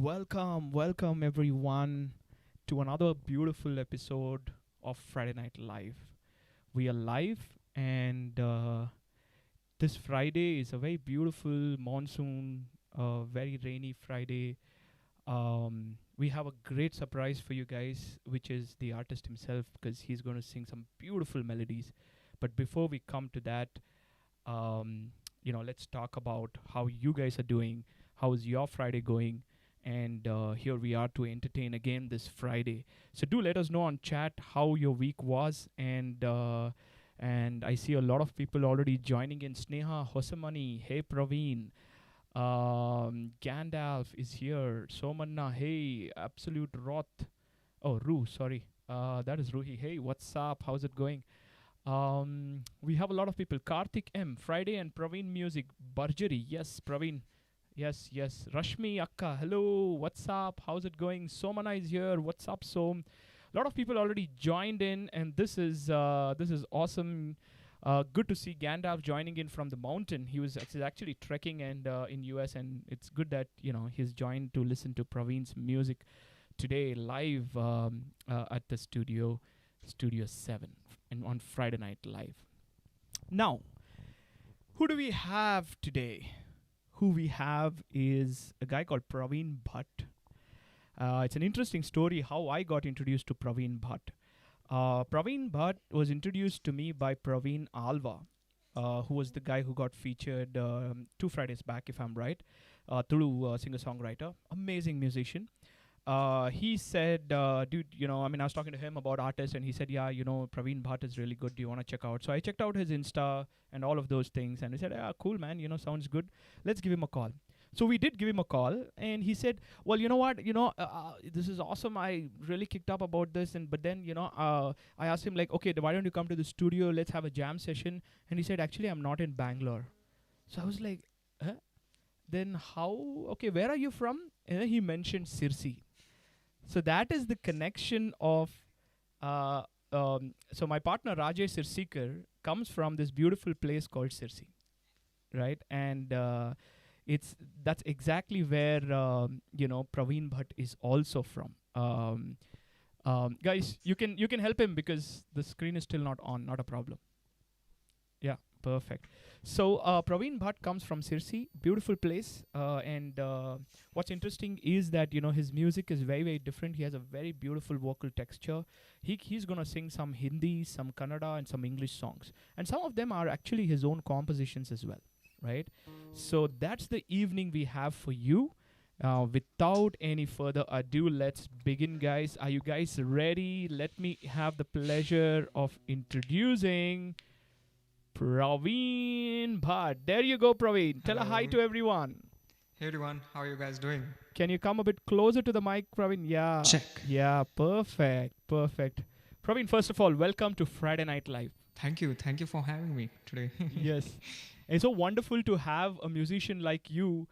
welcome everyone to another beautiful episode of Friday Night Live. We are live, and this Friday is a very beautiful monsoon, very rainy Friday. We have a great surprise for you guys, which is the artist himself, because he's going to sing some beautiful melodies. But before we come to that, um, let's talk about how you guys are doing. How is your Friday going? And here we are to entertain again this Friday. So do let us know on chat how your week was, and I see a lot of people already joining in. Sneha, Hosamani, hey Praveen, Gandalf is here. Somanna, hey, Absolute Roth. Oh, Ru, sorry. That is Ruhi. Hey, what's up? How's it going? We have a lot of people. Karthik M, Friday and Praveen Music. Barjari, yes, Praveen. Yes. Rashmi Akka, hello. What's up? How's it going? Somana is here. What's up, Som? A lot of people already joined in, and this is awesome. Good to see Gandalf joining in from the mountain. He was actually trekking and in US, and it's good that he's joined to listen to Praveen's music today live at the Studio 7, and on Friday Night Live. Now, who do we have today? Who we have is a guy called Praveen Bhat. It's an interesting story how I got introduced to Praveen Bhat. Praveen Bhat was introduced to me by Praveen Alva, who was the guy who got featured 2 Fridays back, if I'm right, through singer-songwriter, amazing musician. He said, dude, I was talking to him about artists, and he said, yeah, Praveen Bhat is really good. Do you want to check out? So I checked out his Insta and all of those things, and he said, yeah, cool, man, sounds good. Let's give him a call. So we did give him a call, and he said, well, you know what, this is awesome. I really kicked up about this, but then, I asked him, like, okay, why don't you come to the studio? Let's have a jam session. And he said, actually, I'm not in Bangalore. So I was like, huh? Then how? Okay, where are you from? And then he mentioned Sirsi. So that is the connection of. So my partner Rajesh Sirsikar comes from this beautiful place called Sirsi, right? And that's exactly where Praveen Bhat is also from. Guys, you can help him because the screen is still not on. Not a problem. Yeah, perfect. So Praveen Bhat comes from Sirsi, beautiful place, and what's interesting is that his music is very very different. He has a very beautiful vocal texture. He's gonna sing some Hindi, some Kannada, and some English songs, and some of them are actually his own compositions as well, right? So that's the evening we have for you. Without any further ado, let's begin, guys. Are you guys ready? Let me have the pleasure of introducing Praveen Bhat. There you go, Praveen. Tell a hi Hello. to everyone. Hey everyone, how are you guys doing? Can you come a bit closer to the mic, Praveen? Yeah. Check. Yeah, perfect. Praveen, first of all, welcome to Friday Night Live. Thank you for having me today. Yes. It's so wonderful to have a musician like you.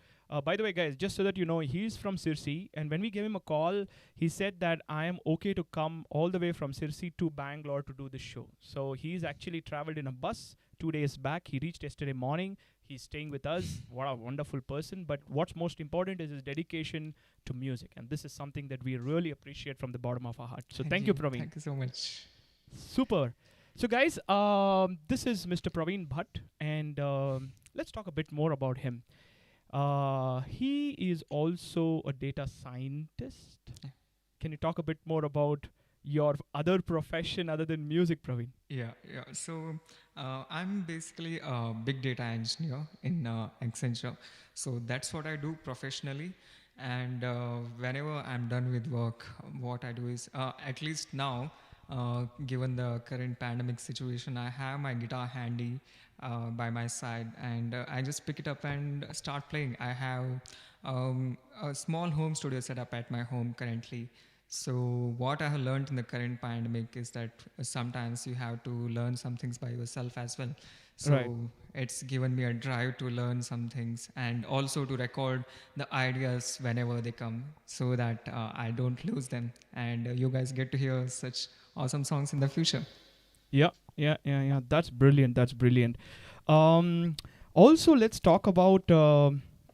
By the way, guys, just so that you know, he's from Sirsi, and when we gave him a call, he said that I am okay to come all the way from Sirsi to Bangalore to do this show. So he's actually traveled in a bus 2 days back. He reached yesterday morning. He's staying with us. What a wonderful person. But what's most important is his dedication to music. And this is something that we really appreciate from the bottom of our heart. So thank you, Praveen. Thank you so much. Super. So, guys, this is Mr. Praveen Bhat, and let's talk a bit more about him. He is also a data scientist. Yeah. Can you talk a bit more about your other profession other than music, Praveen? Yeah. So I'm basically a big data engineer in Accenture. So that's what I do professionally. And whenever I'm done with work, what I do is, at least now, given the current pandemic situation, I have my guitar handy by my side, and I just pick it up and start playing. I have a small home studio set up at my home currently. So what I have learned in the current pandemic is that sometimes you have to learn some things by yourself as well. So Right. it's given me a drive to learn some things and also to record the ideas whenever they come so that I don't lose them. And you guys get to hear such awesome songs in the future. Yeah. That's brilliant. Also, let's talk about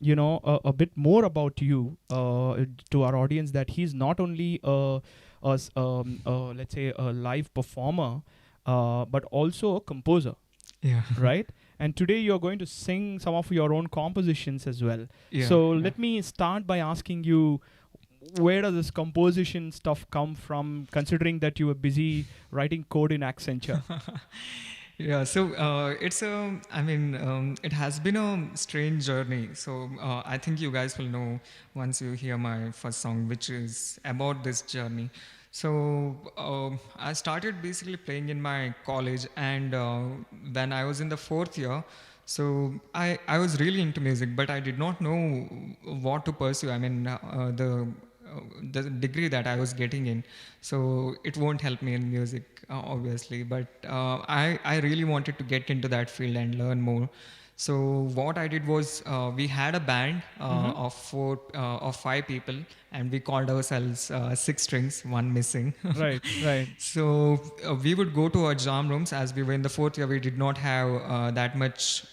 a bit more about you to our audience, that he's not only let's say a live performer, but also a composer, Yeah. right? And today you're going to sing some of your own compositions as well. Yeah. So Yeah. let me start by asking you, where does this composition stuff come from, considering that you were busy writing code in Accenture? Yeah, so it has been a strange journey. So I think you guys will know once you hear my first song, which is about this journey. So I started basically playing in my college, and when I was in the fourth year, so I was really into music, but I did not know what to pursue. The degree that I was getting in, so it won't help me in music, obviously. But I really wanted to get into that field and learn more. So what I did was, we had a band Mm-hmm. of 5 people, and we called ourselves Six Strings, One Missing. Right, right. So we would go to our jam rooms. As we were in the fourth year, we did not have that much,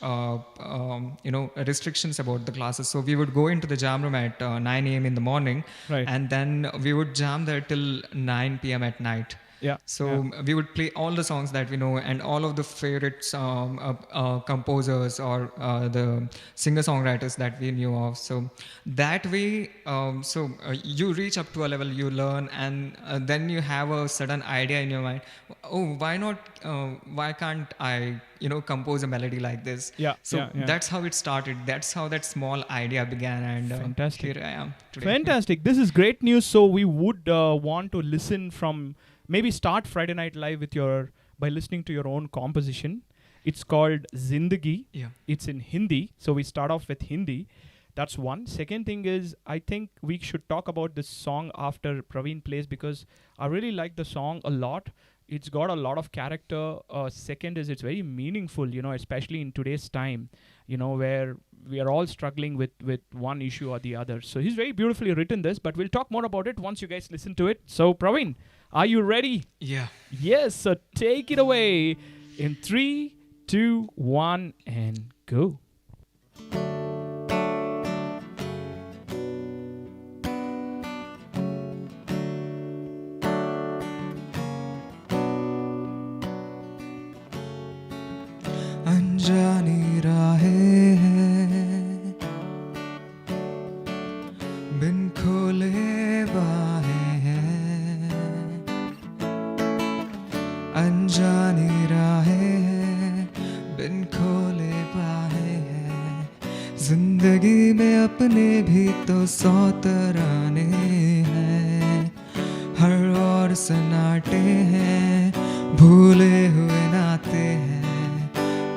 restrictions about the classes. So we would go into the jam room at 9 a.m. in the morning, Right. and then we would jam there till 9 p.m. at night. Yeah. So yeah. we would play all the songs that we know, and all of the favorite composers or the singer-songwriters that we knew of. So that way, you reach up to a level, you learn, and then you have a sudden idea in your mind. Oh, why not? Why can't I, compose a melody like this? Yeah. So yeah, yeah. that's how it started. That's how that small idea began, and Fantastic. here I am today. Fantastic. This is great news. So we would want to listen from, maybe start Friday Night Live with by listening to your own composition. It's called Zindagi. Yeah. It's in Hindi. So we start off with Hindi. That's one. Second thing is, I think we should talk about this song after Praveen plays, because I really like the song a lot. It's got a lot of character. Second is, it's very meaningful, especially in today's time, where we are all struggling with one issue or the other. So he's very beautifully written this, but we'll talk more about it once you guys listen to it. So Praveen, are you ready? Yeah. Yes, so take it away in 3, 2, 1, and go. अनजानी राहें हैं, बिन खोले बाहें हैं, अनजानी राहें हैं, बिन खोले बाहें हैं, जिंदगी में अपने भी तो 100 तराने हैं, हर ओर सन्नाटे हैं, भूले हुए नाते हैं,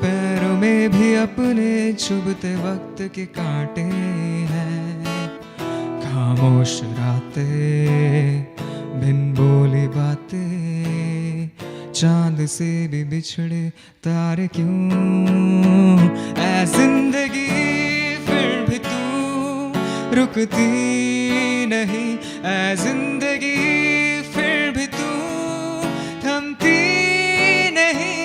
पैरों में भी अपने चुभते वक्त के कांटे हैं, खामोश रातें, बिन बोली बातें, चांद से भी बिछड़े तारे क्यों, ऐ जिंदगी फिर भी तू रुकती नहीं, ऐ जिंदगी फिर भी तू थमती नहीं,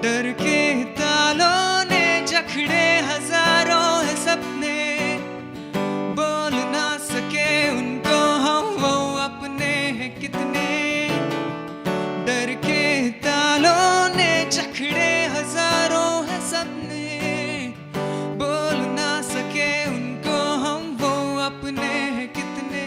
डर के तालों ने जखड़े हजारों है सपने, बोल ना सके उनको हम वो अपने हैं कितने, डर के तालों ने जखड़े हजारों है सपने, बोल ना सके उनको हम वो अपने हैं कितने,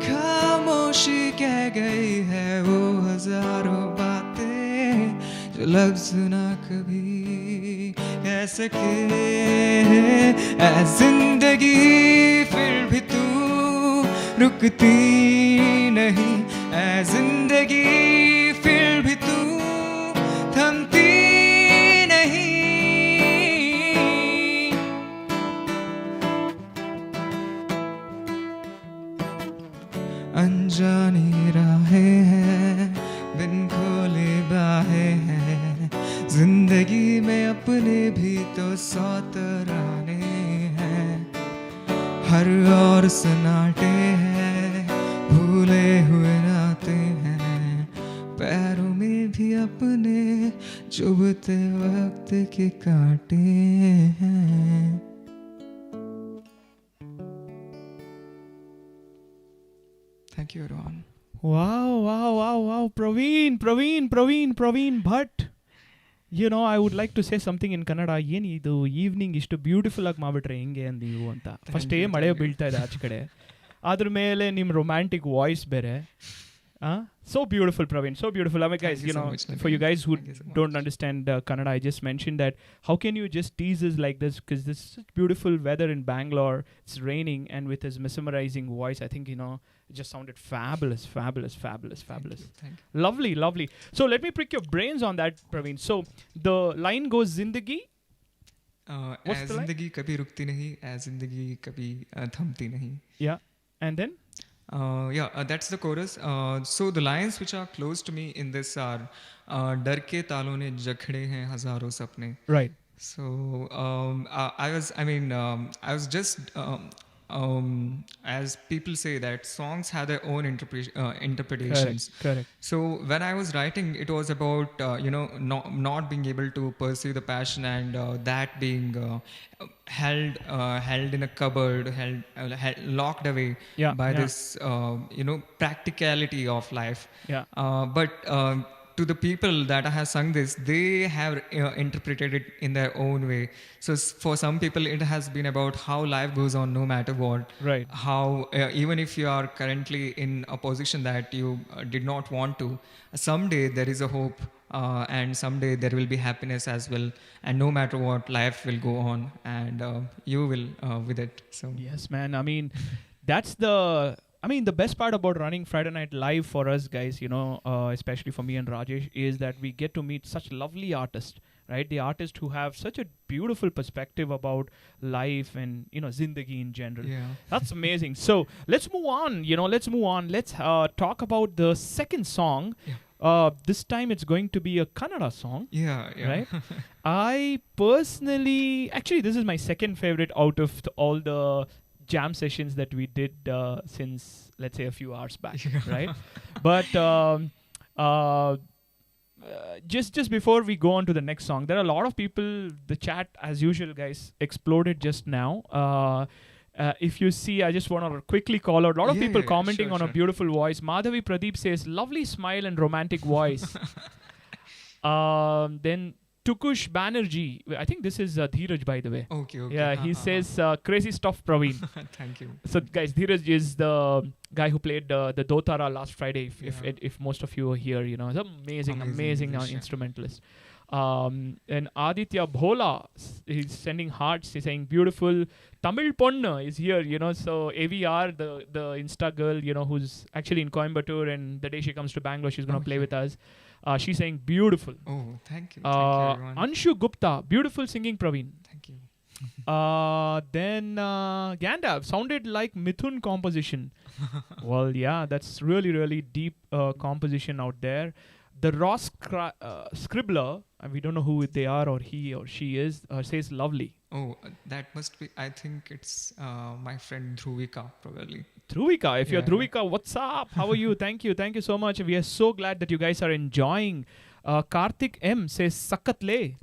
खामोशी कह गई है वो हजारों बातें, जो लफ्ज़ ना कभी कह सके, ऐ जिंदगी फिर भी तू रुकती नहीं, ऐ जिंदगी फिर भी तू थमती नहीं, अनजानी राहें हैं, बिन खोले बाहें हैं, जिंदगी में अपने भी तो 100 तराने हैं, हर ओर सन्नाटे हैं, भूले हुए नाते हैं, भी अपने चुभते वक्त के कांटे हैं. Thank you, everyone. Wow. Praveen Bhat. You know, I would like to say something in Kannada. ಏನಿದು ಈವ್ನಿಂಗ್ ಇಷ್ಟು ಬ್ಯೂಟಿಫುಲ್ ಆಗಿ ಮಾಡ್ಬಿಟ್ರೆ ಹೆಂಗೆ ಅಂದೀವು ಅಂತ. ಫಸ್ಟೇ ಮಳೆ ಬೀಳ್ತಾ ಇದೆ ಆಚೆ ಕಡೆ, ಅದ್ರ ಮೇಲೆ ನಿಮ್ಮ ರೊಮ್ಯಾಂಟಿಕ್ ವಾಯ್ಸ್ ಬೇರೆ. So beautiful, Praveen. So beautiful. I mean, guys, you know, for you guys who don't understand Kannada, I just mentioned that how can you just tease us like this? Because this is such beautiful weather in Bangalore. It's raining, and with his mesmerizing voice, I think, you know, it just sounded fabulous. Thank you. Lovely. So let me prick your brains on that, Praveen. So the line goes, Zindagi. What's the line? Zindagi kabhi rukti nahi, as zindagi kabhi thamti nahi. Yeah. And then? That's the chorus. So the lines which are close to me in this are डर के तालों ने जखड़े हैं हजारों सपने. Right. So I was just as people say that songs have their own interpretations. Correct. So when I was writing, it was about not being able to pursue the passion, and that being held in a cupboard, locked away by this practicality of life. But to the people that I have sung this, they have interpreted it in their own way. So for some people, it has been about how life goes on no matter what. Right. How even if you are currently in a position that you did not want to, someday there is a hope, and someday there will be happiness as well. And no matter what, life will go on, and you will with it. So yes, man. I mean, that's the best part about running Friday Night Live for us guys, you know, especially for me and Rajesh, is that we get to meet such lovely artists, right? The artists who have such a beautiful perspective about life and, you know, Zindagi in general. Yeah. That's amazing. So let's move on. Let's talk about the second song. This time it's going to be a Kannada song. Yeah. Right? I personally, actually, this is my second favorite out of all the jam sessions that we did since, let's say, a few hours back, right? But just before we go on to the next song, there are a lot of people, the chat as usual, guys, exploded just now. If you see, I just want to quickly call out a lot of people commenting on a beautiful voice. Madhavi Pradeep says, lovely smile and romantic voice. Then Tukush Banerjee, I think this is Dheeraj, by the way. Okay. Yeah, he says, crazy stuff, Praveen. Thank you. So, guys, Dheeraj is the guy who played the Dotara last Friday, if most of you are here, you know. He's amazing instrumentalist. And Aditya Bhola, he's sending hearts. He's saying, beautiful. Tamil Ponna is here, you know. So, AVR, the Insta girl, you know, who's actually in Coimbatore, and the day she comes to Bangalore, she's going to play with us. She's saying beautiful. Oh, thank you. Thank you, everyone. Anshu Gupta, beautiful singing, Praveen. Thank you. Then Gandalf sounded like Mithun composition. Well, yeah, that's really deep composition out there. The Ross Scribbler, we don't know who they are or he or she is, says lovely. Oh, that must be, I think it's my friend Dhruvika, probably. Dhruvika, if you're Dhruvika, what's up? How are you? Thank you so much. We are so glad that you guys are enjoying. Karthik M says Sakat Le.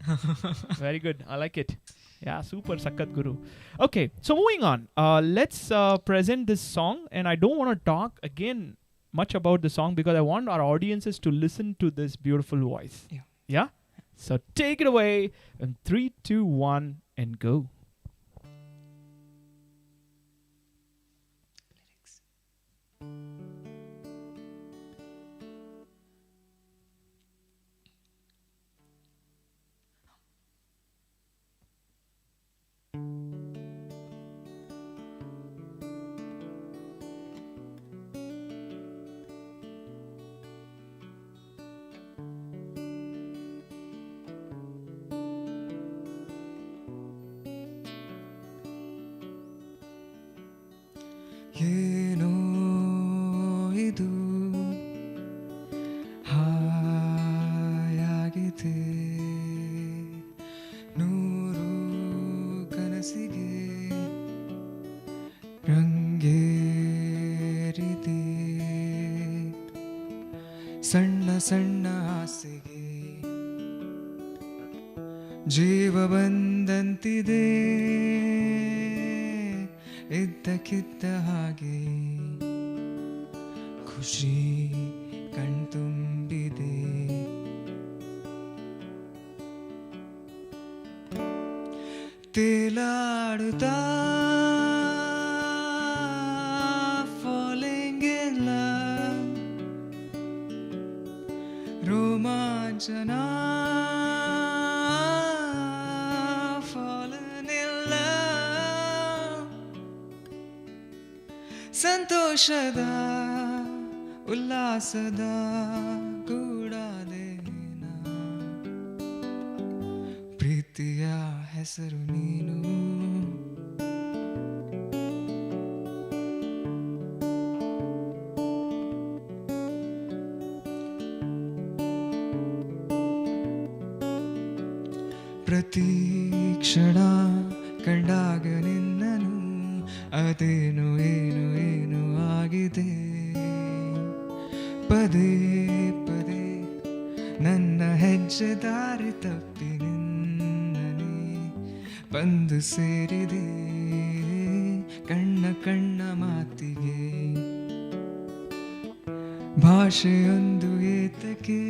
Very good. I like it. Yeah, super Sakat Guru. Okay, so moving on. Let's present this song, and I don't want to talk again much about the song because I want our audiences to listen to this beautiful voice. Yeah? So take it away. In 3, 2, 1, and go. ಏನೋ ಇದು ಹಾಯಾಗಿದೆ ನೂರು ಕನಸಿಗೆ ರಂಗೇರಿದೆ ಸಣ್ಣ ಸಣ್ಣ ಆಸೆಗೆ ಜೀವ ಬಂದಂತಿದೆ ಇದ್ದಕ್ಕಿದ್ದ ಹಾಗೆ ಖುಷಿ ಕಣ್ತುಂಬಿದೆ ತೇಲಾಡುತ್ತಾ falling in love ರೋಮಾಂಚನ fallen in love ಸಂತೋಷದ ಉಲ್ಲಾಸದ ಕೂಡಾದೇನ ಪ್ರೀತಿಯ ಹೆಸರು ನೀನು ಪ್ರತಿ ಕ್ಷಣ ಕಂಡಾಗ ನಿನ್ನನು ಅದೇನು ಏನು ಏನು ಆಗಿದೆ ಪದೇ ಪದೇ ನನ್ನ ಹೆಜ್ಜೆ ದಾರಿ ತಪ್ಪಿ ನಿನ್ನನೆ ಬಂದು ಸೇರಿದೆ ಕಣ್ಣ ಕಣ್ಣ ಮಾತಿಗೆ ಭಾಷೆಯೊಂದು ಏತಕ್ಕೆ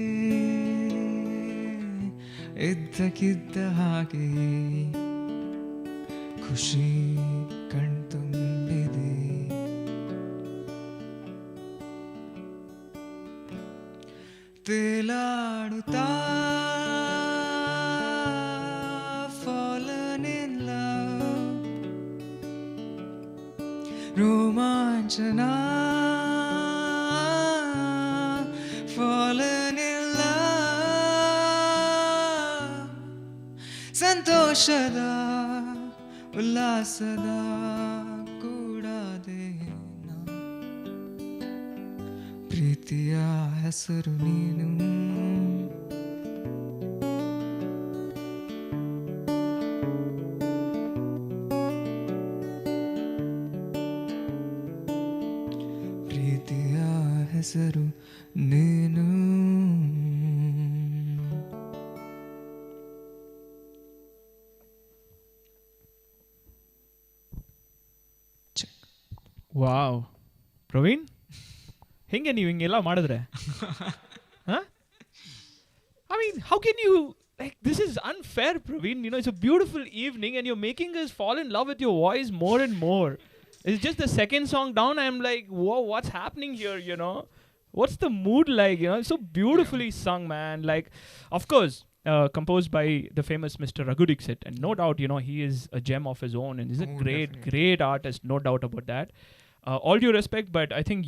ಇದ್ದಕ್ಕಿದ್ದ ಹಾಗೆ ಖುಷಿ ಕಣ್ತುಂಬಿದೆ ತೇಲಾಡುತ್ತಾ fallen in love ರೋಮಾಂಚನ fallen in love ಸಂತೋಷದ ಉಲ್ಲಾಸದ ಕೂಡಾದೇನ ಪ್ರೀತಿಯ ಹೆಸರು ನೀನು ಪ್ರೀತಿಯ ಹೆಸರು ನೀನು ವಾವ್ ಪ್ರವೀಣ್ ಹೆಂಗೆ ನೀವು ಹಿಂಗೆಲ್ಲ ಮಾಡಿದ್ರೆ I mean, how can you, like, this is unfair, Praveen. You know, it's a beautiful evening and you're making us fall in love with your voice more and more. It's just the second song down, I'm like, whoa, what's happening here, you know? What's the mood like, you know? It's so beautifully sung, man. Like, of course, composed by the famous Mr. Raghu Dixit. And no doubt, you know, he is a gem of his own and he's a great artist, no doubt about that. All due respect, but I think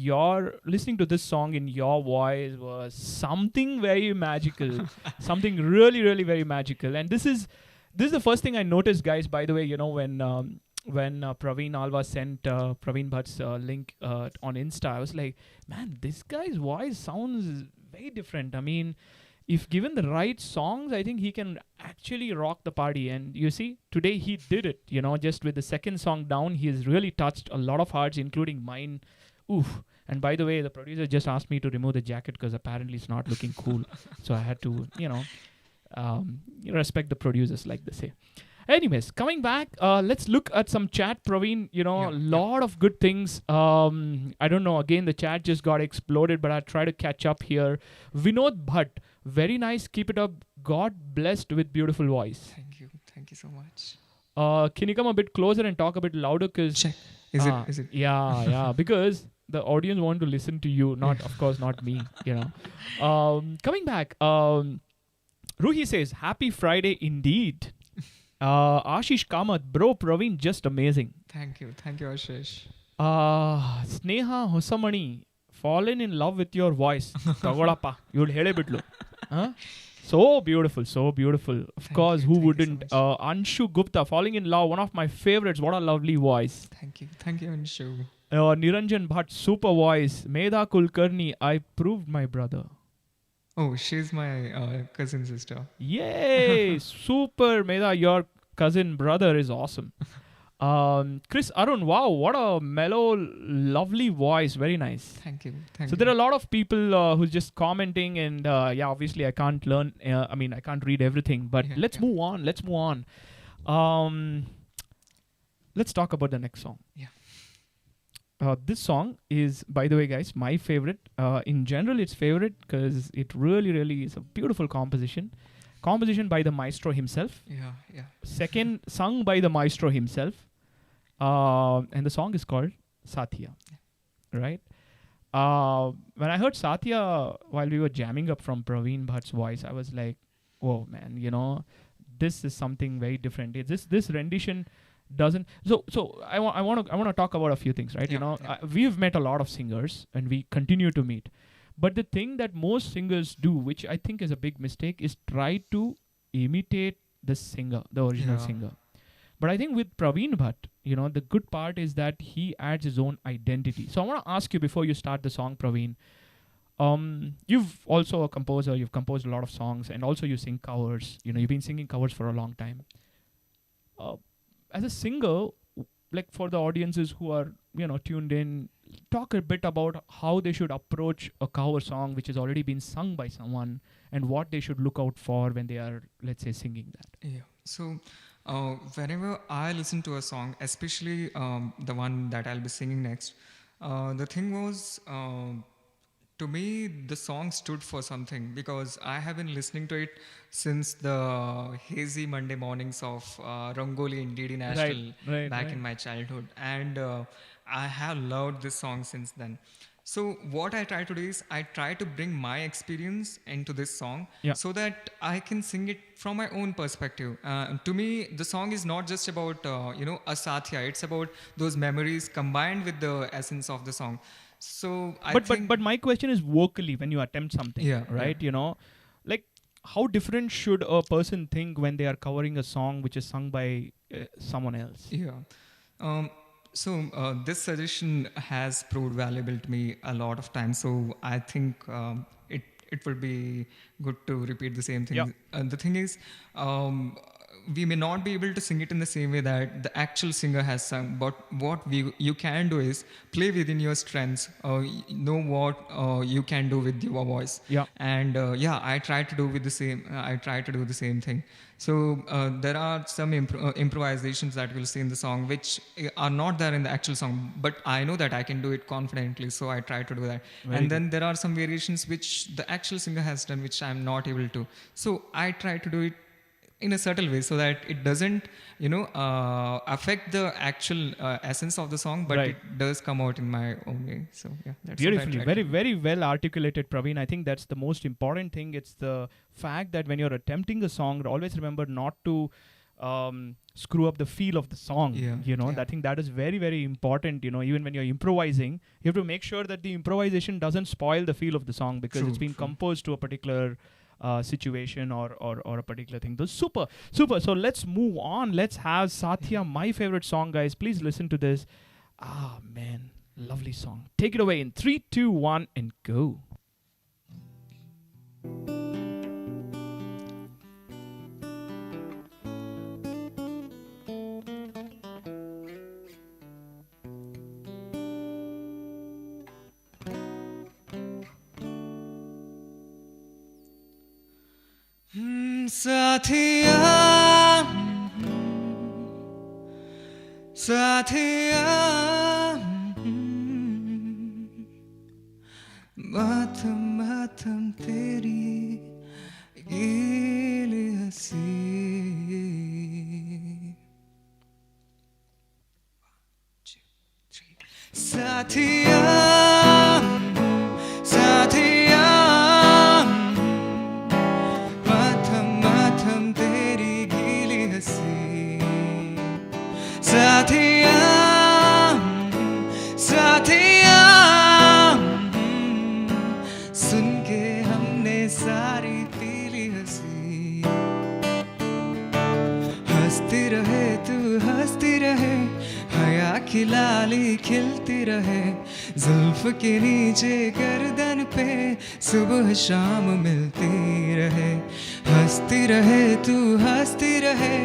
listening to this song in your voice was something very magical. Something really, really very magical. And this is the first thing I noticed, guys, by the way, you know, when Praveen Alva sent Praveen Bhat's link on Insta, I was like, man, this guy's voice sounds very different. I mean, if given the right songs, I think he can actually rock the party. And you see, today he did it, you know, just with the second song down, he has really touched a lot of hearts, including mine. Oof. And by the way, the producer just asked me to remove the jacket because apparently it's not looking cool. So I had to, you know, respect the producers, like they say. Anyways, coming back, let's look at some chat, Praveen. You know, a lot of good things. I don't know, again, the chat just got exploded, but I'll try to catch up here. Vinod Bhat, very nice, keep it up. God blessed with beautiful voice. Thank you so much. Can you come a bit closer and talk a bit louder? Cause check. Is it? Yeah, because the audience want to listen to you, not, of course, not me, you know. Coming back, Ruhi says, happy Friday indeed. Ashish Kamath, bro, Praveen, just amazing. Thank you, Ashish. Sneha Hosamani, fallen in love with your voice. Tagolappa, you'll hele bitlu. So beautiful. Of course, who wouldn't? So Anshu Gupta, falling in love, one of my favorites. What a lovely voice. Thank you, Anshu. Niranjan Bhatt, super voice. Medha Kulkarni, I proved my brother. Oh, she's my cousin sister. Yay! Super, Medha, your cousin brother is awesome. Chris Arun, wow, what a mellow, lovely voice. Very nice. Thank you. Thank So you. there are a lot of people who's just commenting, and yeah, obviously I can't learn. I mean, I can't read everything, but Yeah, let's yeah. move on. Let's move on. Let's talk about the next song. Yeah. This song is, by the way, guys, my favorite. In general, it's favorite because it really, really is a beautiful composition. Composition by the maestro himself. Yeah, yeah. Second, sung by the maestro himself. And the song is called Satya. Right? When I heard Satya while we were jamming up from Praveen Bhat's voice, I was like, whoa, man, this is something very different. This rendition doesn't. So I want to talk about a few things, right? Yeah, yeah. We've met a lot of singers, and we continue to meet. But the thing that most singers do, which I think is a big mistake, is try to imitate the singer, the original Yeah. singer. But I think with Praveen Bhat, the good part is that he adds his own identity. So I want to ask you before you start the song, Praveen. You've also a composer. You've composed a lot of songs, and also you sing covers. You've been singing covers for a long time. As a singer, like for the audiences who are tuned in, talk a bit about how they should approach a cover song which has already been sung by someone, and what they should look out for when they are, let's say, singing that. Yeah. So, whenever I listen to a song, especially the one that I'll be singing next, the thing was, to me, the song stood for something because I have been listening to it since the hazy Monday mornings of Rangoli in DD National back in my childhood. And I have loved this song since then. So what I try to do is I try to bring my experience into this song so that I can sing it from my own perspective. To me, the song is not just about, a Satya. It's about those memories combined with the essence of the song. So but my question is vocally when you attempt something, right? Yeah. Like how different should a person think when they are covering a song which is sung by someone else? Yeah. So this suggestion has proved valuable to me a lot of times. So I think it would be good to repeat the same thing. Yeah. The thing is, we may not be able to sing it in the same way that the actual singer has sung, but what you can do is play within your strengths, know what you can do with your voice. Yeah. And I try to do the same thing. So there are some improvisations that we'll see in the song which are not there in the actual song, but I know that I can do it confidently, so I try to do that. Then there are some variations which the actual singer has done which I'm not able to. So I try to do it in a subtle way so that it doesn't affect the actual essence of the song, but it does come out in my own way. So yeah, that's beautifully, very, very well articulated, Praveen. I think that's the most important thing. It's the fact that when you're attempting a song, always remember not to screw up the feel of the song. I think that is very, very important. Even when you're improvising, you have to make sure that the improvisation doesn't spoil the feel of the song, because it's been composed to a particular situation or a particular thing. Those super. So let's move on. Let's have Satya, my favorite song, guys. Please listen to this. Ah, man, lovely song. Take it away in 3, 2, 1, and go. Satya, Satya, matham matham teri gili hasi. 1, 2, 3. Satya, Satya. Satya, Satya, सुन के हमने सारी तिली हंसी. हंसती रहे तू हंसती रहे, हया की लाली खिलती रहे, जुल्फ के नीचे गर्दन पे सुबह शाम मिलती रहे, हंसती रहे तू हंसती रहे,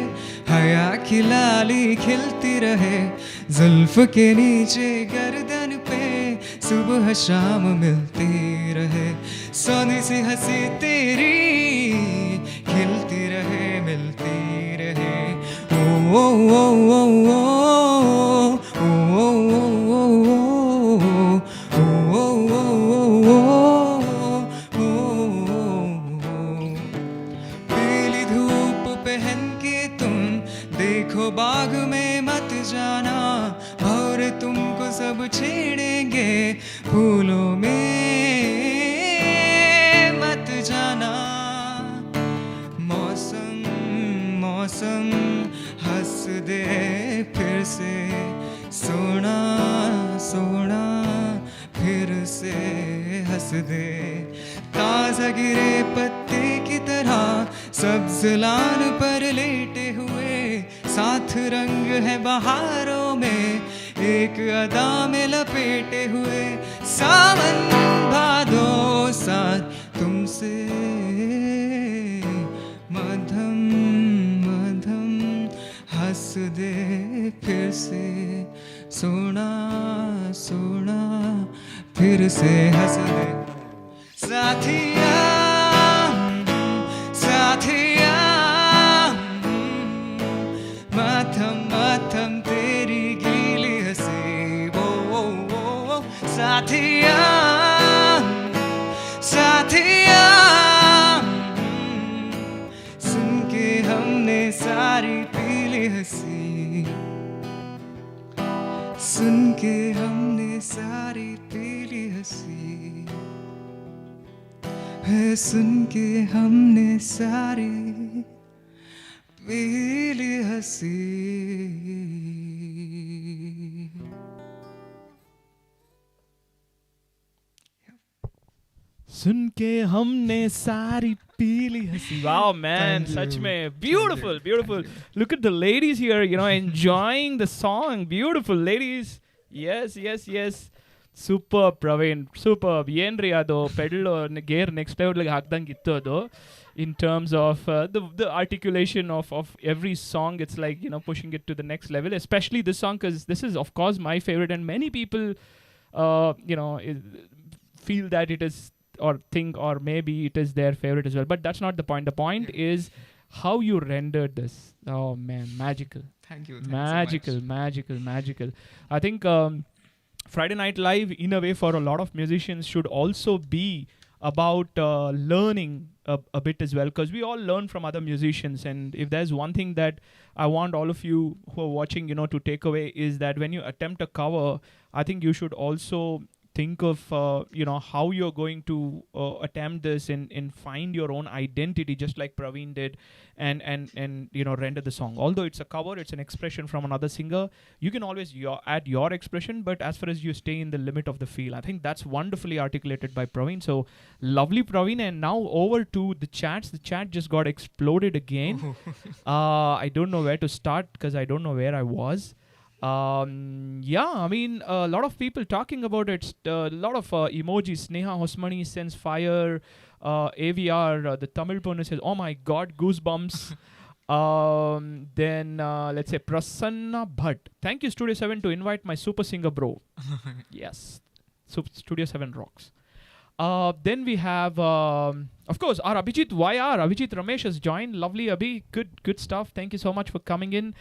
हया की लाली खिलती रहे, जुल्फ के नीचे गर्दन पे सुबह शाम मिलती रहे, सोनी सी हंसी तेरी खिलती रहे मिलती रहे, ओ ओ ओ ओ ओ पीली धूप पहन के तुम देखो बाग में मत जाना, और तुमको सब छेड़ेंगे फूलों में मत जाना, मौसम मौसम हंस दे फिर से, सोना सोना फिर से हंस दे, ताज़ा गिरे पत्ते की तरह सब्ज़ लान पर लेटे हुए, साथ रंग है बहारों में एक अदा में लपेटे हुए, सावन भादो साथ तुमसे मधम मधम हंस दे फिर से, सोना सोना फिर से हंस दे, साथिया साथिया मथम मथम तेरी गीली हंसी, वो साथिया साथिया सुन के हमने सारी पीली हंसी, सुन के हमने सारी पीली हंसी है, सुन के हमने सारी पीली हंसी। सुन के हमने सारी पीली हंसी. Wow, man, such में beautiful, beautiful. Look at the ladies here, you know, enjoying the song. Beautiful ladies. Yes, yes, yes. Superb, Praveen. Superb. Yenri ado pedal gear next level like hakdangittu ado. In terms of the articulation of every song, it's like, you know, pushing it to the next level. Especially this song, because this is, of course, my favorite, and many people, you know, feel that it is, or think, or maybe it is their favorite as well. But that's not the point. The point is how you rendered this. Oh man, magical. Thank you. Magical, So magical, magical. I think Friday Night Live, in a way, for a lot of musicians, should also be about learning a bit as well, because we all learn from other musicians. And if there's one thing that I want all of you who are watching, you know, to take away, is that when you attempt a cover, I think you should also think of you know, how you're going to attempt this and find your own identity, just like Praveen did, and you know, render the song. Although it's a cover, it's an expression from another singer, you can always add your expression, but as far as you stay in the limit of the feel. I think that's wonderfully articulated by Praveen. So lovely, Praveen. And now over to the chats. The chat just got exploded again. I don't know where to start because I don't know where I was. Yeah, I mean, a lot of people talking about it. A lot of emojis. Neha Hosmani sends fire. AVR, the Tamil pony, says, "Oh my God, goosebumps." Then let's say Prasanna Bhat. Thank you, Studio 7, to invite my super singer bro. Yes, Studio 7 rocks. Then we have, of course, our Abhijit YR. Abhijit Ramesh has joined. Lovely, Abhi. Good stuff. Thank you so much for coming in.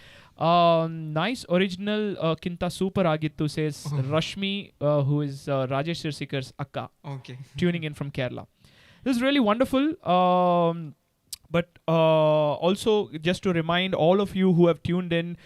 Nice original Kinta Super Agittu, says Rashmi, who is Rajesh Sirsikar's Akka. Okay. Tuning in from Kerala. This is really wonderful. But also, just to remind all of you who have tuned in,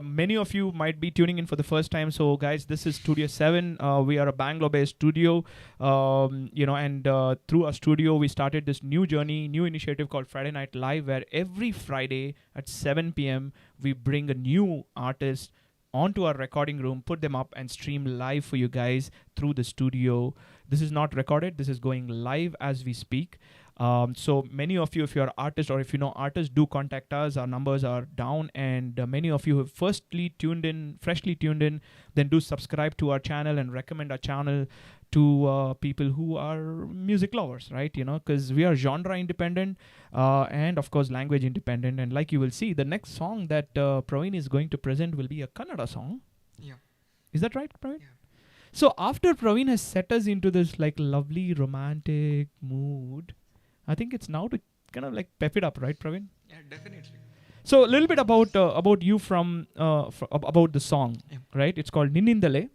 many of you might be tuning in for the first time. So, guys, this is Studio 7. We are a Bangalore-based studio, you know, and through our studio, we started this new journey, new initiative called Friday Night Live, where every Friday at 7 p.m., we bring a new artist onto our recording room, put them up, and stream live for you guys through the studio. This is not recorded. This is going live as we speak. So many of you, if you're artists or if you know artists, do contact us. Our numbers are down, and many of you have freshly tuned in, then do subscribe to our channel and recommend our channel to people who are music lovers, right? Because we are genre independent and of course language independent. And like you will see, the next song that Praveen is going to present will be a Kannada song. Yeah. Is that right, Praveen? Yeah. So after Praveen has set us into this like lovely romantic mood, I think it's now to kind of like pep it up, right, Praveen? Yeah, definitely. So a little bit about you from about the song, Yeah. right? It's called Ninindale,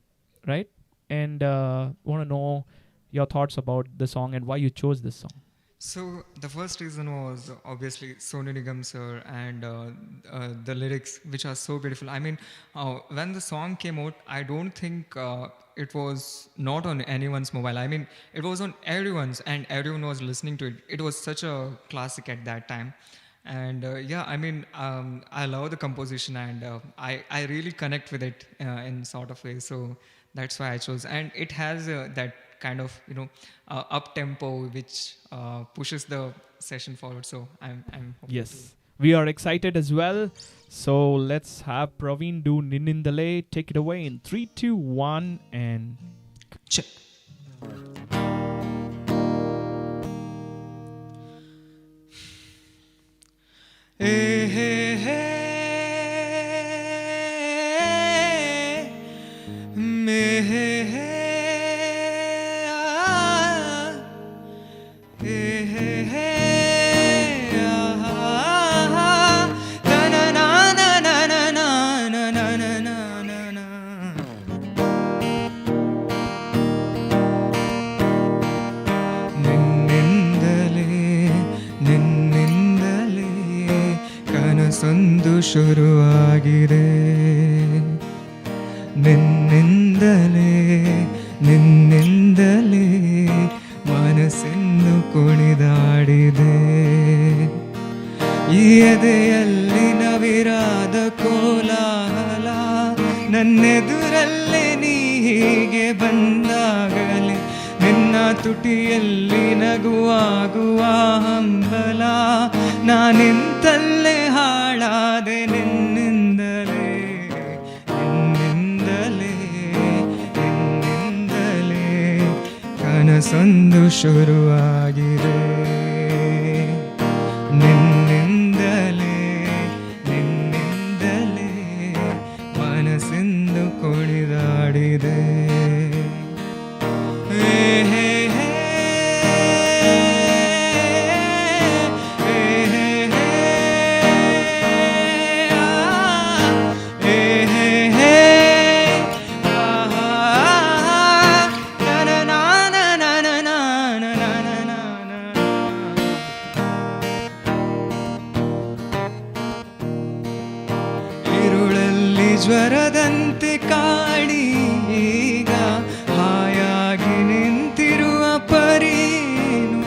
right? And want to know your thoughts about the song and why you chose this song. So the first reason was obviously Sonu Nigam sir and the lyrics, which are so beautiful. I mean, when the song came out, I don't think it was not on anyone's mobile. I mean, it was on everyone's, and everyone was listening to it. It was such a classic at that time. And yeah, I mean, I love the composition, and I really connect with it in sort of way. So that's why I chose. And it has that kind of up tempo which pushes the session forward. So I'm hoping Yes, we are excited as well. So let's have Praveen do Ninindale. Take it away in 3, 2, 1, and check. Hey, hey, hey, me, hey, hey, ah, hey, hey, hey, ah, na na na na na na na na na na na na. ನಿನ್ನಿಂದಲೇ ಕನಸೊಂದು ಶುರುವಾಗಿದೆ. ನಿನ್ನಿಂದಲೇ ಮನಸ್ಸೆಂದು ಕುಣಿದಾಡಿದೆ. ಈ ಎದೆಯಲ್ಲಿ ನವಿರಾದ ಕೋಲಾಹಲ, ನನ್ನೆದುರಲ್ಲೇ ನೀ ಹೀಗೆ ಬಂದಾಗಲೇ ನಿನ್ನ ತುಟಿಯಲ್ಲಿ ನಗುವಾಗುವ ಹಂಬಲ, ನಾನಿಂತಲ್ಲೇ ಹಾಳಾದೆ ನಿನ್ನಿಂದಲೇ ಕನಸೊಂದು ಶುರುವಾಗಿದೆ. ನಿನ್ನಿಂದಲೇ ಮನಸ್ಸೆಂದು ಕುಣಿದಾಡಿದೆ. ಜ್ವರದಂತೆ ಕಾಡಿ ಈಗ ಹಾಯಾಗಿ ನಿಂತಿರುವ ಪರೀನು,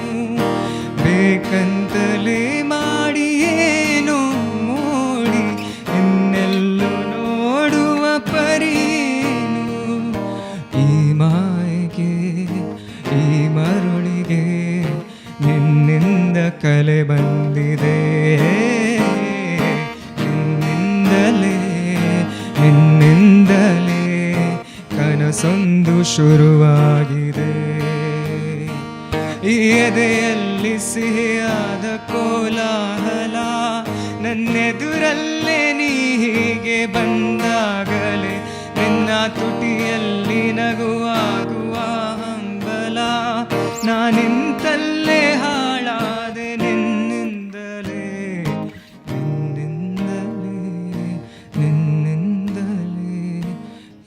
ಬೇಕಂತಲೇ ಮಾಡಿ ಏನು ಮೋಡಿ ಇನ್ನೆಲ್ಲೂ ನೋಡುವ ಪರೀನು. ಈ ಮಾಯೆಗೆ ಈ ಮರುಳಿಗೆ ನಿನ್ನಿಂದ ಕಲೆ ಬಂದಿದೆ. ನಿನ್ನಿಂದಲೇ ಕನಸೊಂದು ಶುರುವಾಗಿದೆ. ಈ ಎದೆಯಲ್ಲಿ ಸಿಹಿಯಾದ ಕೋಲಾಹಲ, ನನ್ನೆದುರಲ್ಲೇ ನೀ ಹೀಗೆ ಬಂದಾಗಲೇ ನಿನ್ನ ತುಟಿಯಲ್ಲಿ ನಗುವಾಗುವ ಹಂಬಲ, ನಾನಿಂತಲ್ಲೇ ಹಾಳಾದೆ ನಿನ್ನಿಂದಲೇ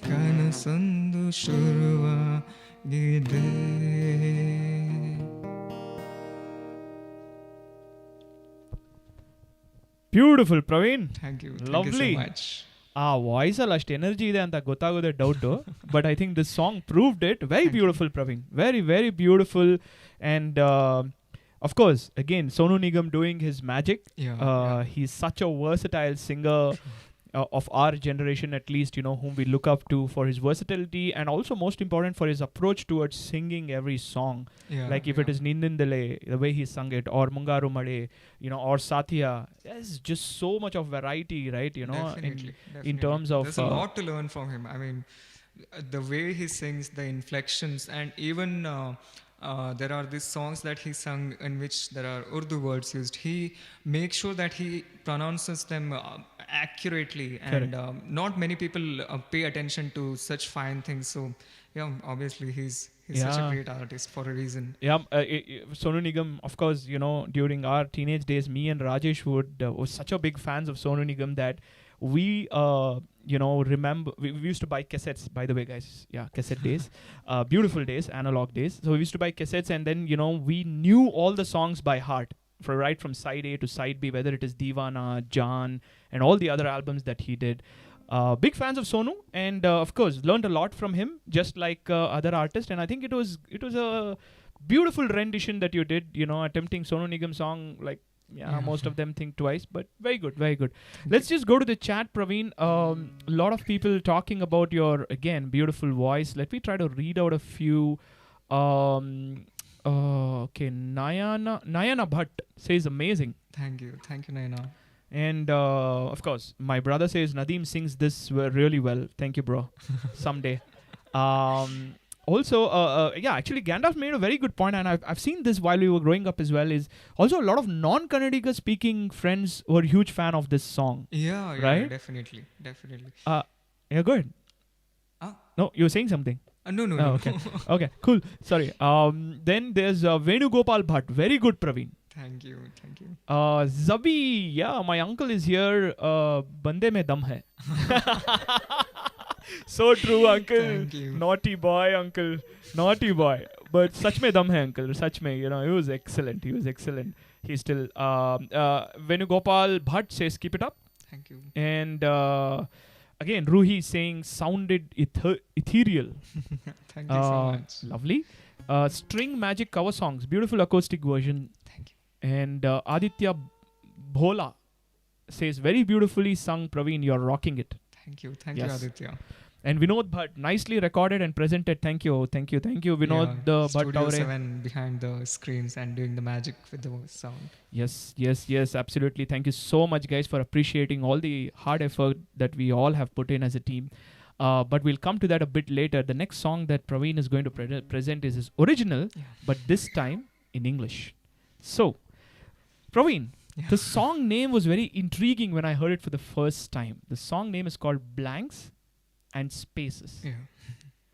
ಕನಸೊಂದು ಶುರುವಾಗಿದೆ. Beautiful Praveen, thank you lovely. So much. ಆ ವಾಯ್ಸಲ್ಲಿ ಅಷ್ಟು ಎನರ್ಜಿ ಇದೆ ಅಂತ ಗೊತ್ತಾಗೋದೇ doubt, but I think this song proved it. Very beautiful Praveen, very very beautiful. And of course, again, Sonu Nigam doing his magic. He's such a versatile singer. of our generation, at least, whom we look up to for his versatility, and also most important for his approach towards singing every song. Yeah, Like if yeah. it is Ninindale, the way he sung it, or Mungaru Made, or Satya, there's just so much of variety, right? Definitely, In definitely. terms of There's a lot to learn from him. I mean, the way he sings, the inflections, and even there are these songs that he sung in which there are Urdu words used. He makes sure that he pronounces them accurately, and correct. not many people pay attention to such fine things. So, yeah, obviously he's such a Yeah. great artist for a reason. Yeah, Sonu Nigam, of course, during our teenage days, me and Rajesh was such a big fans of Sonu Nigam that we, remember, we used to buy cassettes, by the way, guys. Yeah, cassette days. Beautiful days, analog days. So we used to buy cassettes, and then, we knew all the songs by heart, right from side A to side B, whether it is Divana, Jaan, and all the other albums that he did. Big fans of Sonu, and of course learned a lot from him, just like other artists. And I think it was a beautiful rendition that you did. Attempting Sonu Nigam song, like, yeah, Yeah. most of them think twice, but very good, very good. Let's just go to the chat, Praveen. A lot of people talking about your, again, beautiful voice. Let me try to read out a few. Okay, Nayana Bhatt says amazing. Thank you, Naina. And of course, my brother says Nadeem sings this really well. Thank you, bro. Someday. Also, yeah, actually, Gandalf made a very good point, and I've seen this while we were growing up as well. Is also a lot of non-Kannadiga speaking friends were huge fan of this song. Yeah, yeah, Right? definitely, definitely. Yeah, good. Ah. No, you were saying something. No, no, Oh, no. okay. Okay, cool. Sorry. Then there's Venugopal Bhatt. Very good, Praveen. Thank you, thank you. Zabi, yeah, my uncle is here. Bande mein dum hai. So true, uncle. Thank you. Naughty boy, uncle. Naughty boy. But sach mein dum hai, uncle. Sach mein, he was excellent. He was excellent. He's still. Venugopal Bhatt says, keep it up. Thank you. And again, Ruhi saying, sounded ethereal. Thank you so much. Lovely. String Magic cover songs. Beautiful acoustic version. Thank you. And Aditya Bhola says, very beautifully sung, Praveen. You're rocking it. Thank you. Thank Yes. you, Aditya. And Vinod Bhatt, nicely recorded and presented. Thank you. Thank you. Thank you, Vinod Bhatt. Studio Taure. 7 behind the screens and doing the magic with the sound. Yes, yes, yes, absolutely. Thank you so much, guys, for appreciating all the hard effort that we all have put in as a team. But we'll come to that a bit later. The next song that Praveen is going to present is his original, Yeah. but this time in English. So, Praveen, Yeah. the song name was very intriguing when I heard it for the first time. The song name is called Blanks and Spaces, Yeah.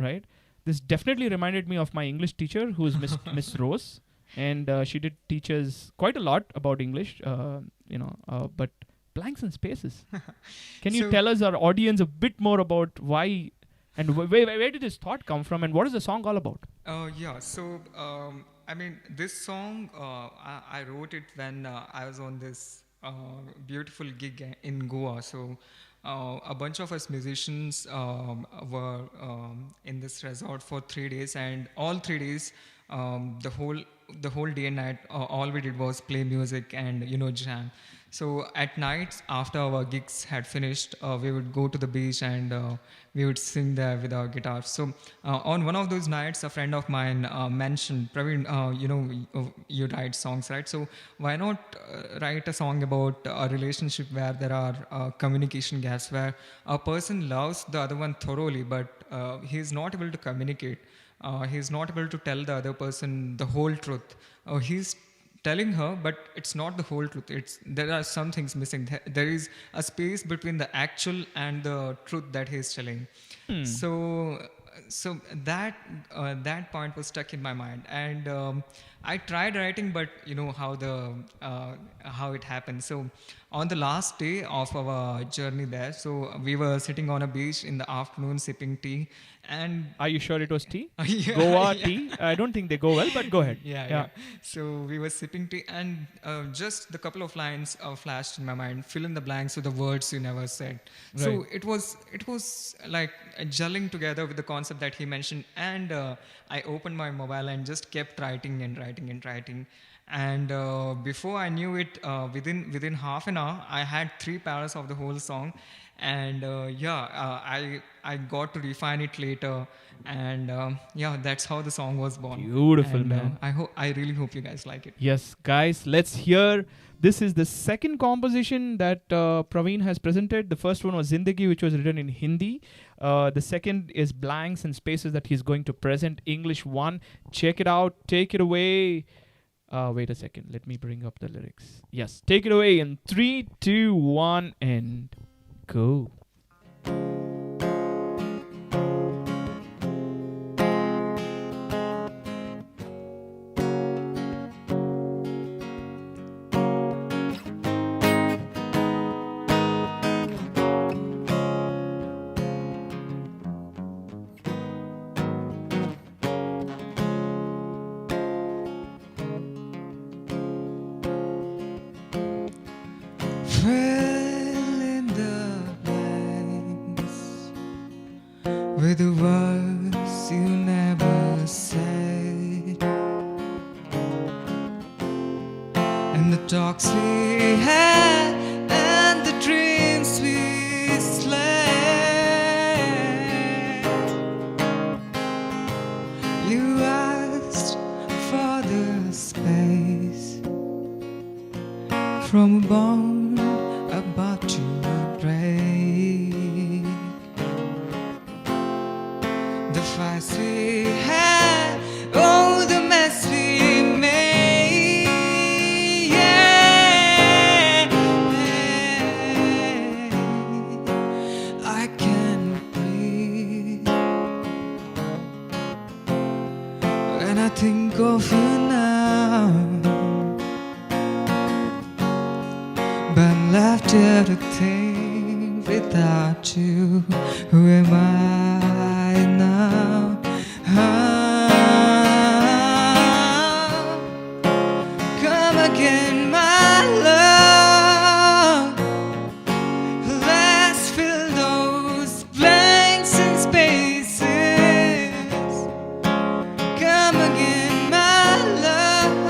right? This definitely reminded me of my English teacher, who is Miss Rose, and she did teach us quite a lot about English, but blanks and spaces. Can you So- tell us, our audience, a bit more about why and where did this thought come from, and what is the song all about? Yeah. So, I mean, this song, I wrote it when I was on this beautiful gig in Goa. So, a bunch of us musicians were in this resort for 3 days, and all 3 days, the whole day and night, all we did was play music and jam. So at nights after our gigs had finished, we would go to the beach and we would sing there with our guitars. So on one of those nights, a friend of mine mentioned, Praveen, you write songs, right? So why not write a song about a relationship where there are communication gaps, where a person loves the other one thoroughly, but he's not able to communicate. He's not able to tell the other person the whole truth. He's telling her, but it's not the whole truth. There are some things missing. There is a space between the actual and the truth that he's telling. So that point was stuck in my mind, and I tried writing, but you know how it happened. So on the last day of our journey there, so we were sitting on a beach in the afternoon sipping tea, and Are you sure it was tea? Yeah, Goa yeah. tea? I don't think they go well, but go ahead. Yeah. So we were sipping tea, and just the couple of lines flashed in my mind. Fill in the blanks with the words you never said. So Right. it was like gelling together with the concept that he mentioned, and I opened my mobile and just kept writing and writing and writing. And before I knew it, within half an hour, I had 3 paras of the whole song. and I got to refine it later, and yeah, that's how the song was born. Beautiful, And man. I really hope you guys like it. Yes, guys, let's hear. This is the second composition that Praveen has presented. The first one was Zindagi, which was written in Hindi. The second is Blanks and Spaces that he's going to present English one. Check it out. Take it away. Wait a second. Let me bring up the lyrics. Yes, take it away in 3, 2, 1, and go. Fill in the blanks with the words you never said, and the talks we had, and the dreams we slept. You asked for the space from a bond about to break. The fights we had, oh, the mess we made. Yeah. I can't breathe when I think of you now. But I'm left here to think without you. Who am I now? Come again, my love. Let's fill those blanks and spaces. Come again, my love.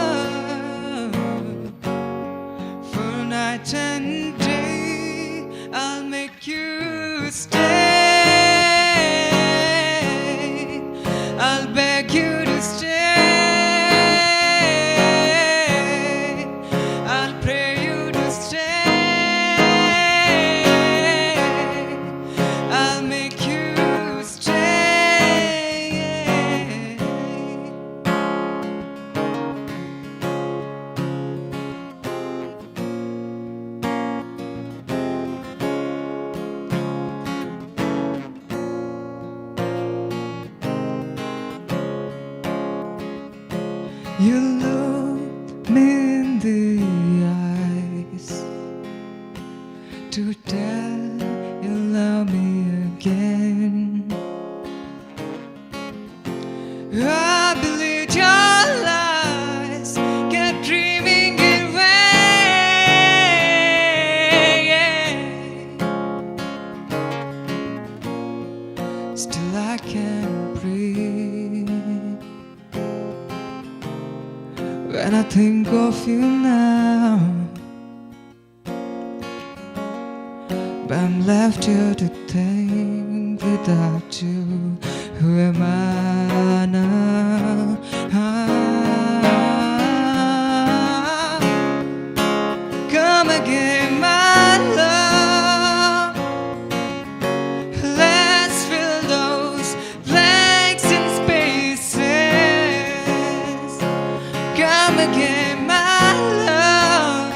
For night and day, I'll make you stay. I'll beg you to stay. I'll pray you to stay. I'll make you stay. You looked me in the eyes to tell you love me again. I believed your lies, kept dreaming it away. Still I can't breathe when I think of you now. But I'm left here to think without you. Who am I now? Come again, my love. Let's fill those blanks and spaces. Come again, my love.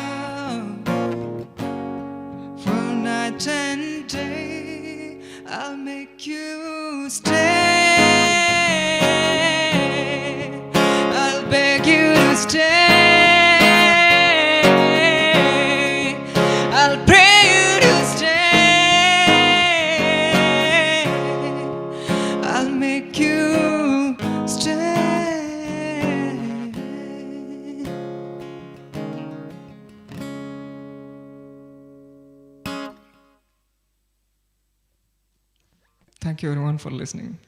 For night and day, I'll make you stay. I'll beg you to stay. I'll pray you to stay. I'll make you stay. Thank you everyone for listening.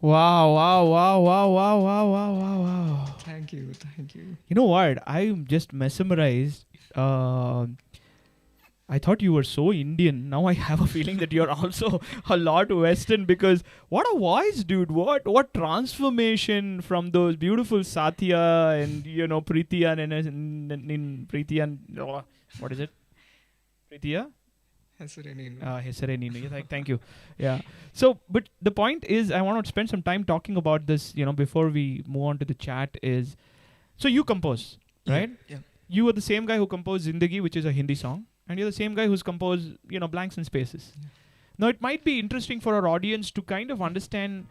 Wow, wow, wow, wow, wow, wow, wow, wow, wow. Thank you, thank you. You know what? I'm just mesmerized. I thought you were so Indian. Now I have a feeling that you're also a lot Western because what a voice, dude. What transformation from those beautiful Satya and Preetiya and Preetiya. What is it? Preetiya? Hesare Neenu. Thank you. Yeah. So, but the point is, I want to spend some time talking about this, before we move on to the chat is, so you compose, right? Yeah. You were the same guy who composed Zindagi, which is a Hindi song, and you're the same guy who's composed, Blanks and Spaces. Yeah. Now, it might be interesting for our audience to kind of understand,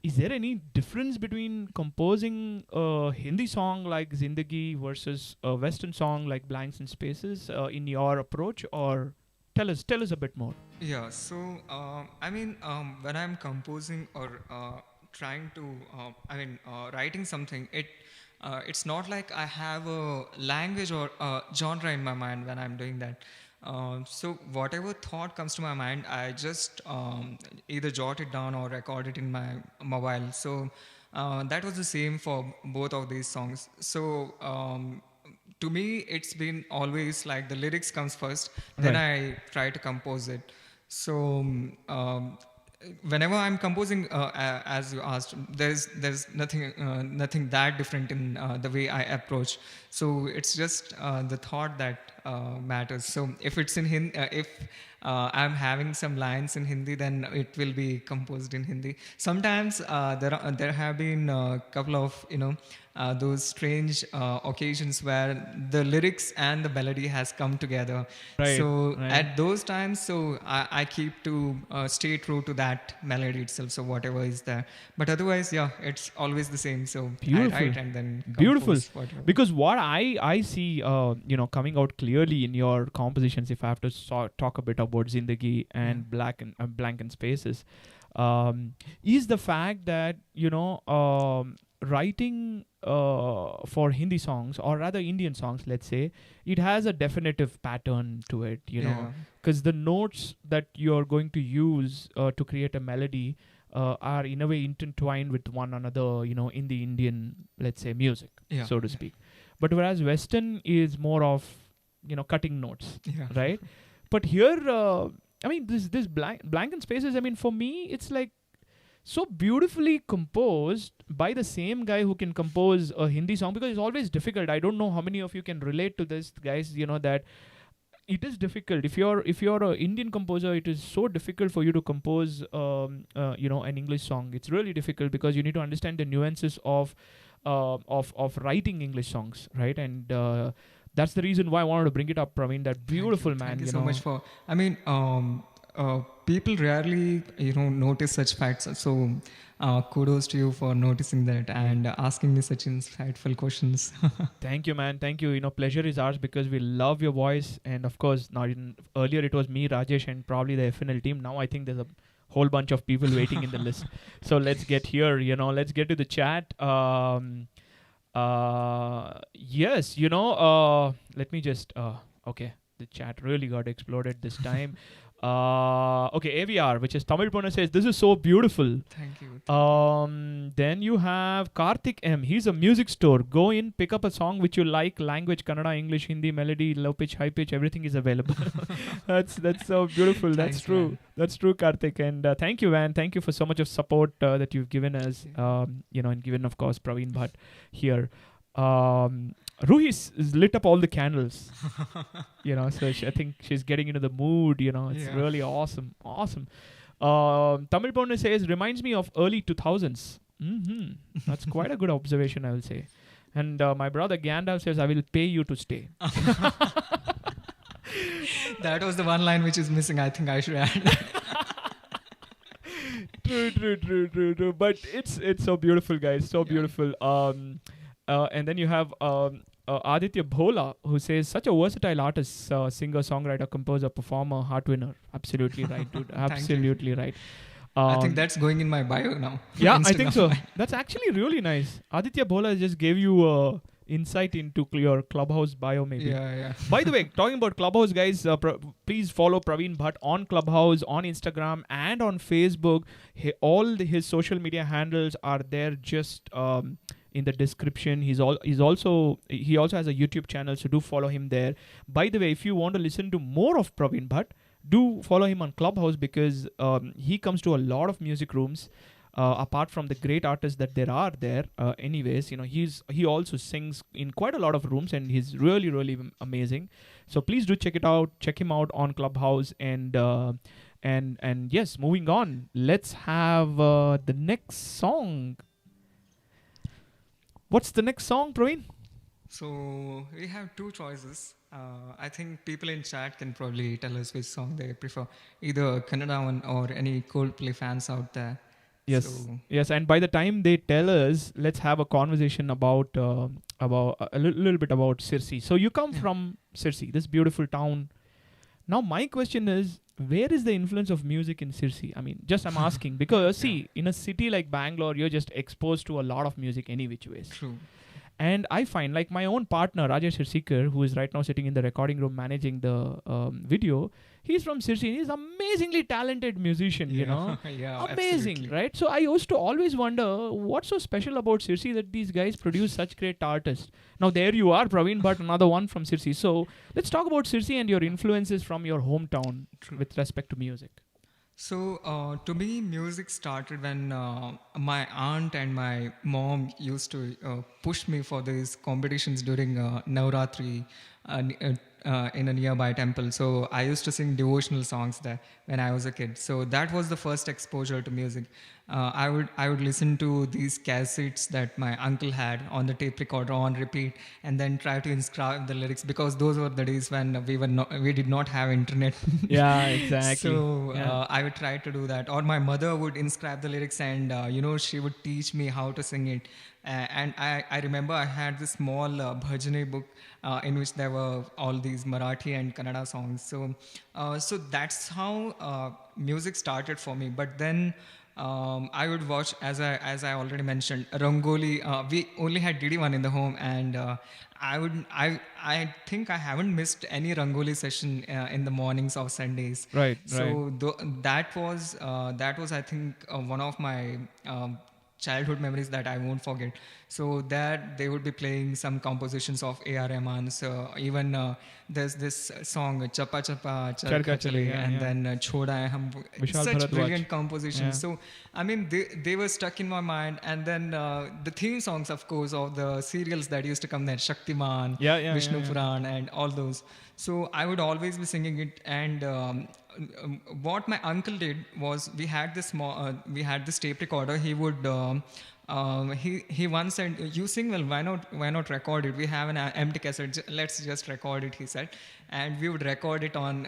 is there any difference between composing a Hindi song like Zindagi versus a Western song like Blanks and Spaces in your approach, or tell us a bit more. Yeah, so when I'm composing or trying to, writing something, it's not like I have a language or a genre in my mind when I'm doing that. So whatever thought comes to my mind, I just either jot it down or record it in my mobile. So that was the same for both of these songs. So to me, it's been always like the lyrics comes first, then I try to compose it. So whenever I'm composing, as you asked, there's nothing that different in the way I approach. So it's just the thought that matters. So if it's in Hindi, if I'm having some lines in Hindi, then it will be composed in Hindi. Sometimes there have been a couple of those strange occasions where the lyrics and the melody has come together. So at those times, so I keep to stay true to that melody itself. So whatever is there, but otherwise, yeah, it's always the same. So beautiful. I write and then Beautiful. Whatever. Because what I see, coming out clearly in your compositions, if I have to talk a bit about Zindagi and Blank and Spaces, is the fact that writing for Hindi songs, or rather Indian songs, let's say, it has a definitive pattern to it, because the notes that you're going to use to create a melody are in a way intertwined with one another, in the Indian, let's say, music, so to speak. But whereas Western is more of, cutting notes, right? But here, this blank and Spaces, for me, it's like so beautifully composed by the same guy who can compose a Hindi song, because it's always difficult. I don't know how many of you can relate to this, guys, that it is difficult. If you're an Indian composer, it is so difficult for you to compose, an English song. It's really difficult because you need to understand the nuances of writing English songs, right? And that's the reason why I wanted to bring it up, Praveen. That beautiful man. Thank you so much for. People rarely, notice such facts. So kudos to you for noticing that and asking me such insightful questions. Thank you, man. Thank you. Pleasure is ours because we love your voice. And of course, earlier it was me, Rajesh, and probably the FNL team. Now I think there's a whole bunch of people waiting in the list. So let's get here. Let's get to the chat. Yes, let me just. Okay, the chat really got exploded this time. Okay, AVR, which is Tamil Pona, says, this is so beautiful. Thank you. Then you have Karthik M. He's a music store. Go in, pick up a song which you like. Language, Kannada, English, Hindi, melody, low pitch, high pitch, everything is available. That's so beautiful. That's true. Man. That's true, Karthik. And thank you, man. Thank you for so much of support that you've given us. And given, of course, Praveen Bhat here. Ruhi's lit up all the candles, so I think she's getting into the mood, it's really awesome. Tamil Ponna says, reminds me of early 2000s. That's quite a good observation, I will say. And my brother Gandalf says, I will pay you to stay. That was the one line which is missing. I think I should add. True. But it's so beautiful, guys. So beautiful. And then you have Aditya Bhola, who says, such a versatile artist, singer, songwriter, composer, performer, heart winner. Absolutely right, dude. Absolutely right. I think that's going in my bio now. Yeah, I think so. That's actually really nice. Aditya Bhola just gave you insight into your Clubhouse bio, maybe. Yeah. By the way, talking about Clubhouse, guys, please follow Praveen Bhat on Clubhouse, on Instagram, and on Facebook. All his social media handles are there. Just in the description. He also has a YouTube channel, so do follow him there. By the way, if you want to listen to more of Praveen Bhat, do follow him on Clubhouse, because he comes to a lot of music rooms. Apart from the great artists that there are there, anyways, he also sings in quite a lot of rooms, and he's really really amazing. So please do check it out. Check him out on Clubhouse, and yes, moving on. Let's have the next song. What's the next song, Praveen? So we have two choices. I think people in chat can probably tell us which song they prefer, either Kannada one or any Coldplay fans out there. Yes, So yes. And by the time they tell us, let's have a conversation about little bit about Sirsi. So you come yeah, from Sirsi, this beautiful town. Now my question is, where is the influence of music in Sirsi? I mean, just I'm asking because yeah, see, in a city like Bangalore, you're just exposed to a lot of music any which ways. true. And I find, like, my own partner, Rajesh Sirsikar, who is right now sitting in the recording room managing the video, he's from Sirsi. He's an amazingly talented musician, Yeah, yeah, Amazing, absolutely. right? So I used to always wonder what's so special about Sirsi that these guys produce such great artists. Now, there you are, Praveen, but another one from Sirsi. So let's talk about Sirsi and your influences from your hometown True. with respect to music. So, to me, music started when my aunt and my mom used to push me for these competitions during Navratri in a nearby temple. So, I used to sing devotional songs there when I was a kid. So, that was the first exposure to music. I would listen to these cassettes that my uncle had on the tape recorder on repeat, and then try to inscribe the lyrics, because those were the days when we did not have internet. Yeah, exactly. So Yeah. I would try to do that, or my mother would inscribe the lyrics, and she would teach me how to sing it. And I remember I had this small bhajane book in which there were all these Marathi and Kannada songs. So that's how music started for me. But then I would watch, as I already mentioned, Rangoli. We only had DD1 in the home, and I think I haven't missed any Rangoli session in the mornings of Sundays. Right, right. So that was I think one of my childhood memories that I won't forget. So that they would be playing some compositions of A.R. Rahman. So even there's this song Chapa Chapa Charka Charka Chale, Chale, yeah, and yeah. then Choda Hai Hum. Vishal Such Bharadwaj. brilliant compositions. Yeah. So I mean, they were stuck in my mind. And then the theme songs, of course, of the serials that used to come there, Shaktiman, Yeah, yeah, Vishnu yeah, yeah. Puran, and all those. So I would always be singing it. And what my uncle did was, we had this tape recorder. He would. He once said, "You sing well. Why not record it? We have an empty cassette. Let's just record it." He said, and we would record it on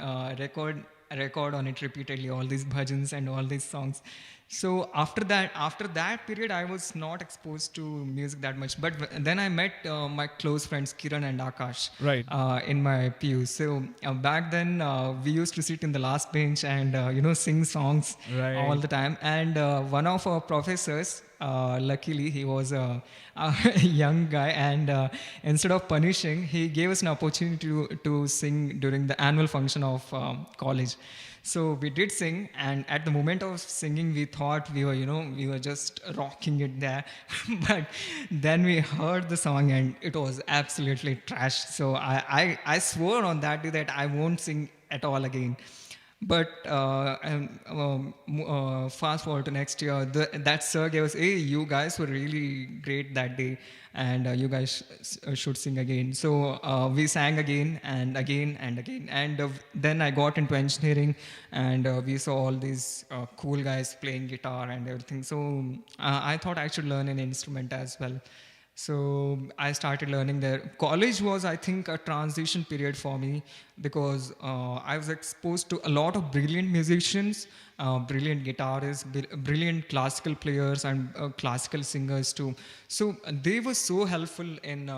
record on it repeatedly, all these bhajans and all these songs. So after that period, I was not exposed to music that much. But then I met my close friends Kiran and Akash Right. in my PU. So back then we used to sit in the last bench and sing songs Right. all the time. And one of our professors, luckily he was a young guy, and instead of punishing, he gave us an opportunity to sing during the annual function of college. So we did sing, and at the moment of singing, we thought we were just rocking it there. But then we heard the song, and it was absolutely trash. So I swore on that day that I won't sing at all again. But fast forward to next year, that sir gave us, "Hey, you guys were really great that day, and you guys should sing again." So we sang again and again and again. And then I got into engineering, and we saw all these cool guys playing guitar and everything. So I thought I should learn an instrument as well. So I started learning there. College was, I think, a transition period for me, because I was exposed to a lot of brilliant musicians, brilliant guitarists, brilliant classical players, and classical singers too. So they were so helpful in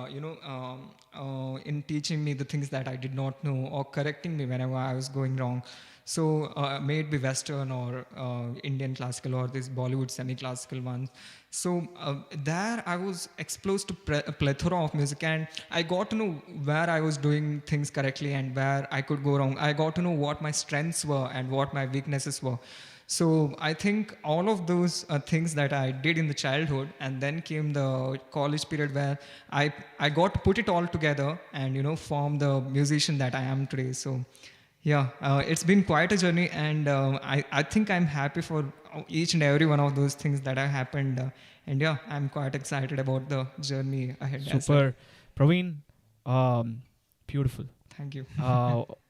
in teaching me the things that I did not know, or correcting me whenever I was going wrong. So may it be Western or Indian classical, or this Bollywood semi-classical ones. So there I was exposed to a plethora of music, and I got to know where I was doing things correctly and where I could go wrong. I got to know what my strengths were and what my weaknesses were. So I think all of those things that I did in the childhood, and then came the college period where I got to put it all together and form the musician that I am today. So yeah, it's been quite a journey, and I think I'm happy for each and every one of those things that have happened. And yeah, I'm quite excited about the journey ahead as well. Super. Praveen, beautiful. Thank you.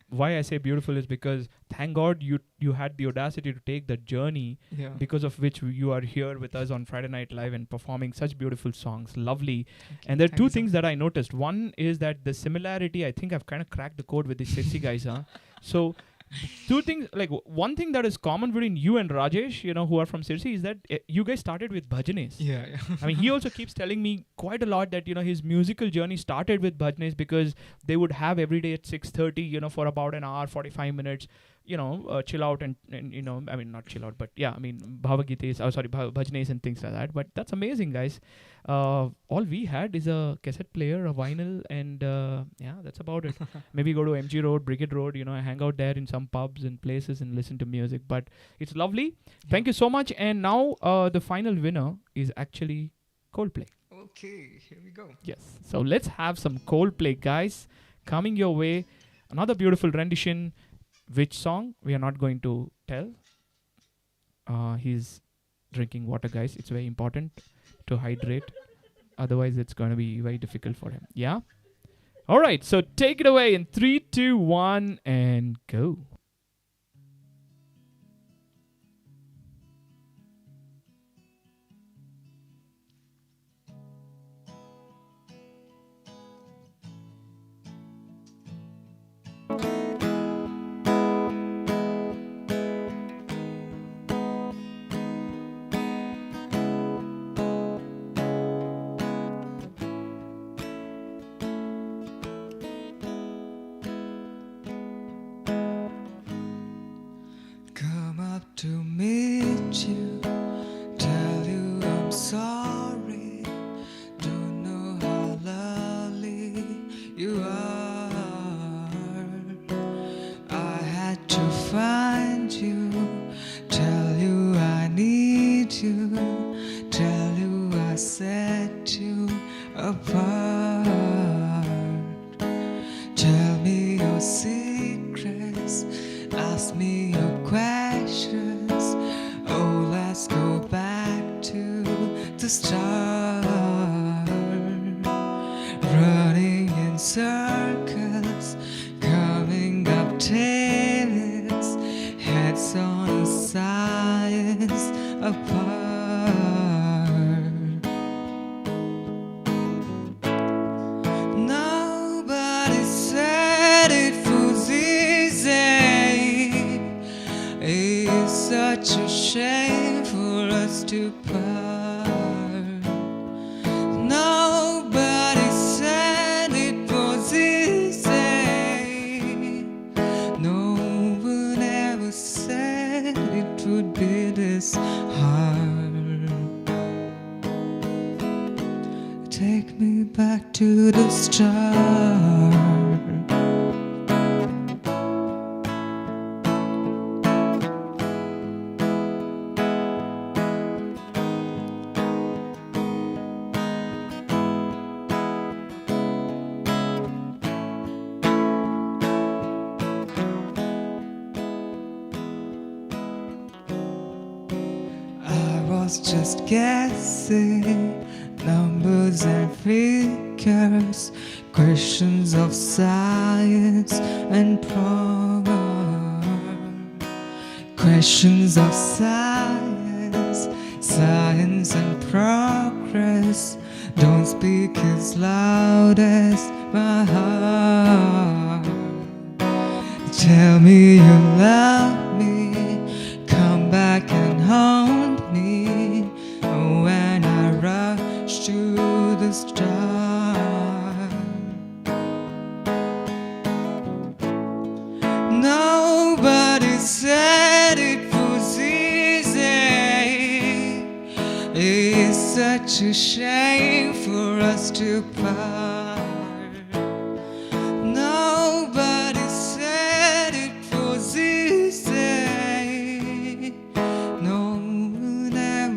Why I say beautiful is because thank God you had the audacity to take that journey, Yeah. because of which you are here with us on Friday Night Live and performing such beautiful songs. Lovely. Thank you. And there are Thank two you so things much. that I noticed. One is that the similarity, I think I've kind of cracked the code with the Sirsi guys, huh? So two things, like one thing that is common between you and Rajesh, who are from Sirsi, is that you guys started with bhajanes. Yeah. I mean, he also keeps telling me quite a lot that his musical journey started with bhajanes, because they would have every day at 6:30, for about an hour, 45 minutes, chill out and I mean, not chill out, but yeah, I mean, bhavagites, bhajanes and things like that. But that's amazing, guys. All we had is a cassette player, a vinyl, and yeah, that's about it. Maybe go to MG Road, Brigade Road, hang out there in some pubs and places and listen to music. But it's lovely. Thank you so much. And now the final winner is actually Coldplay. Okay, here we go. Yes. So let's have some Coldplay, guys, coming your way. Another beautiful rendition. Which song? We are not going to tell. He's drinking water, guys. It's very important to hydrate. Otherwise, it's going to be very difficult for him. Yeah? All right. So take it away in 3, 2, 1, and go. Come up to meet you, tell you I'm sorry. Don't know how lovely you are. I had to find you, tell you I need you, tell you I set you apart. Tell me your secrets, ask me your questions. Oh, let's go back to the start. Running in circles, coming up tailors, heads on sides apart. Nobody said it was easy. It's such a shame for us to part. Nobody said it was easy. No one ever said it would be this hard. Take me back to the start. I was just guessing numbers and figures, questions of science and questions of science, science and progress. Don't speak as loud as my heart. Tell me you love me, come back and haunt me when I rush to the start. Nobody said it was easy. It's such a shame for us to part. Nobody said it was easy.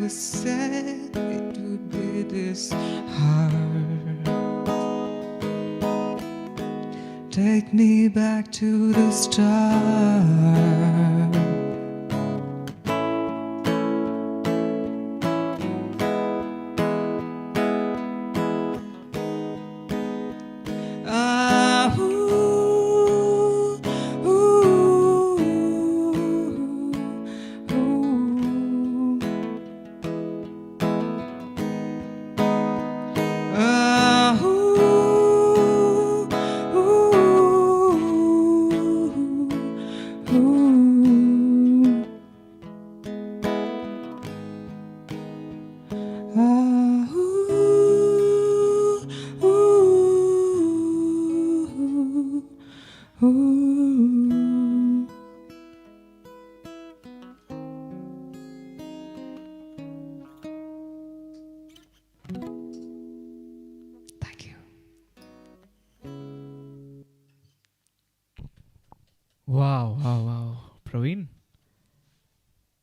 never said it would be this hard. Take me back to the start. Ah, ooh, ooh, ooh. Ah, ooh, ooh, ooh. Ah, ooh, ooh, ooh. Thank you. Wow, wow, wow. Praveen,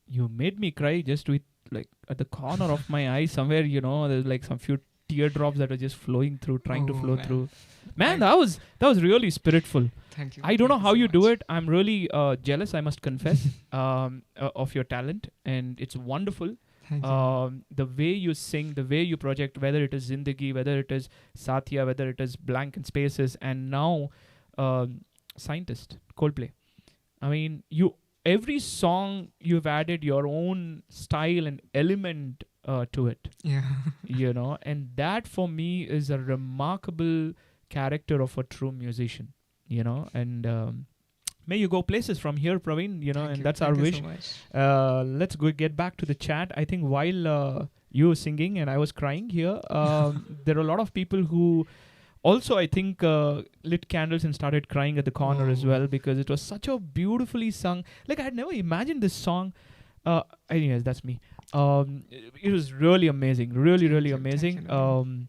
you made me cry just with like at the corner of my eye somewhere, there's like some few teardrops that are just flowing through, trying to Oh flow man, through. Man, I that was really spiritful. thank you. I don't know Thank you how so you do much. it. I'm really jealous, I must confess, of your talent, and it's wonderful. Thank you. The way you sing, the way you project, whether it is Zindagi, whether it is Satya, whether it is Blank and Spaces, and now Scientist, Coldplay. I mean, every song you've added your own style and element to it, Yeah. and that for me is a remarkable character of a true musician, and may you go places from here, Praveen, Thank and you. that's our Thank you so wish. much. Let's go get back to the chat. I think while you were singing and I was crying here, there are a lot of people who also, I think, lit candles and started crying at the corner as Oh, well, because it was such a beautifully sung. Like, I had never imagined this song. Anyways, that's me. It was really amazing, really, really thank you, amazing. Naveen.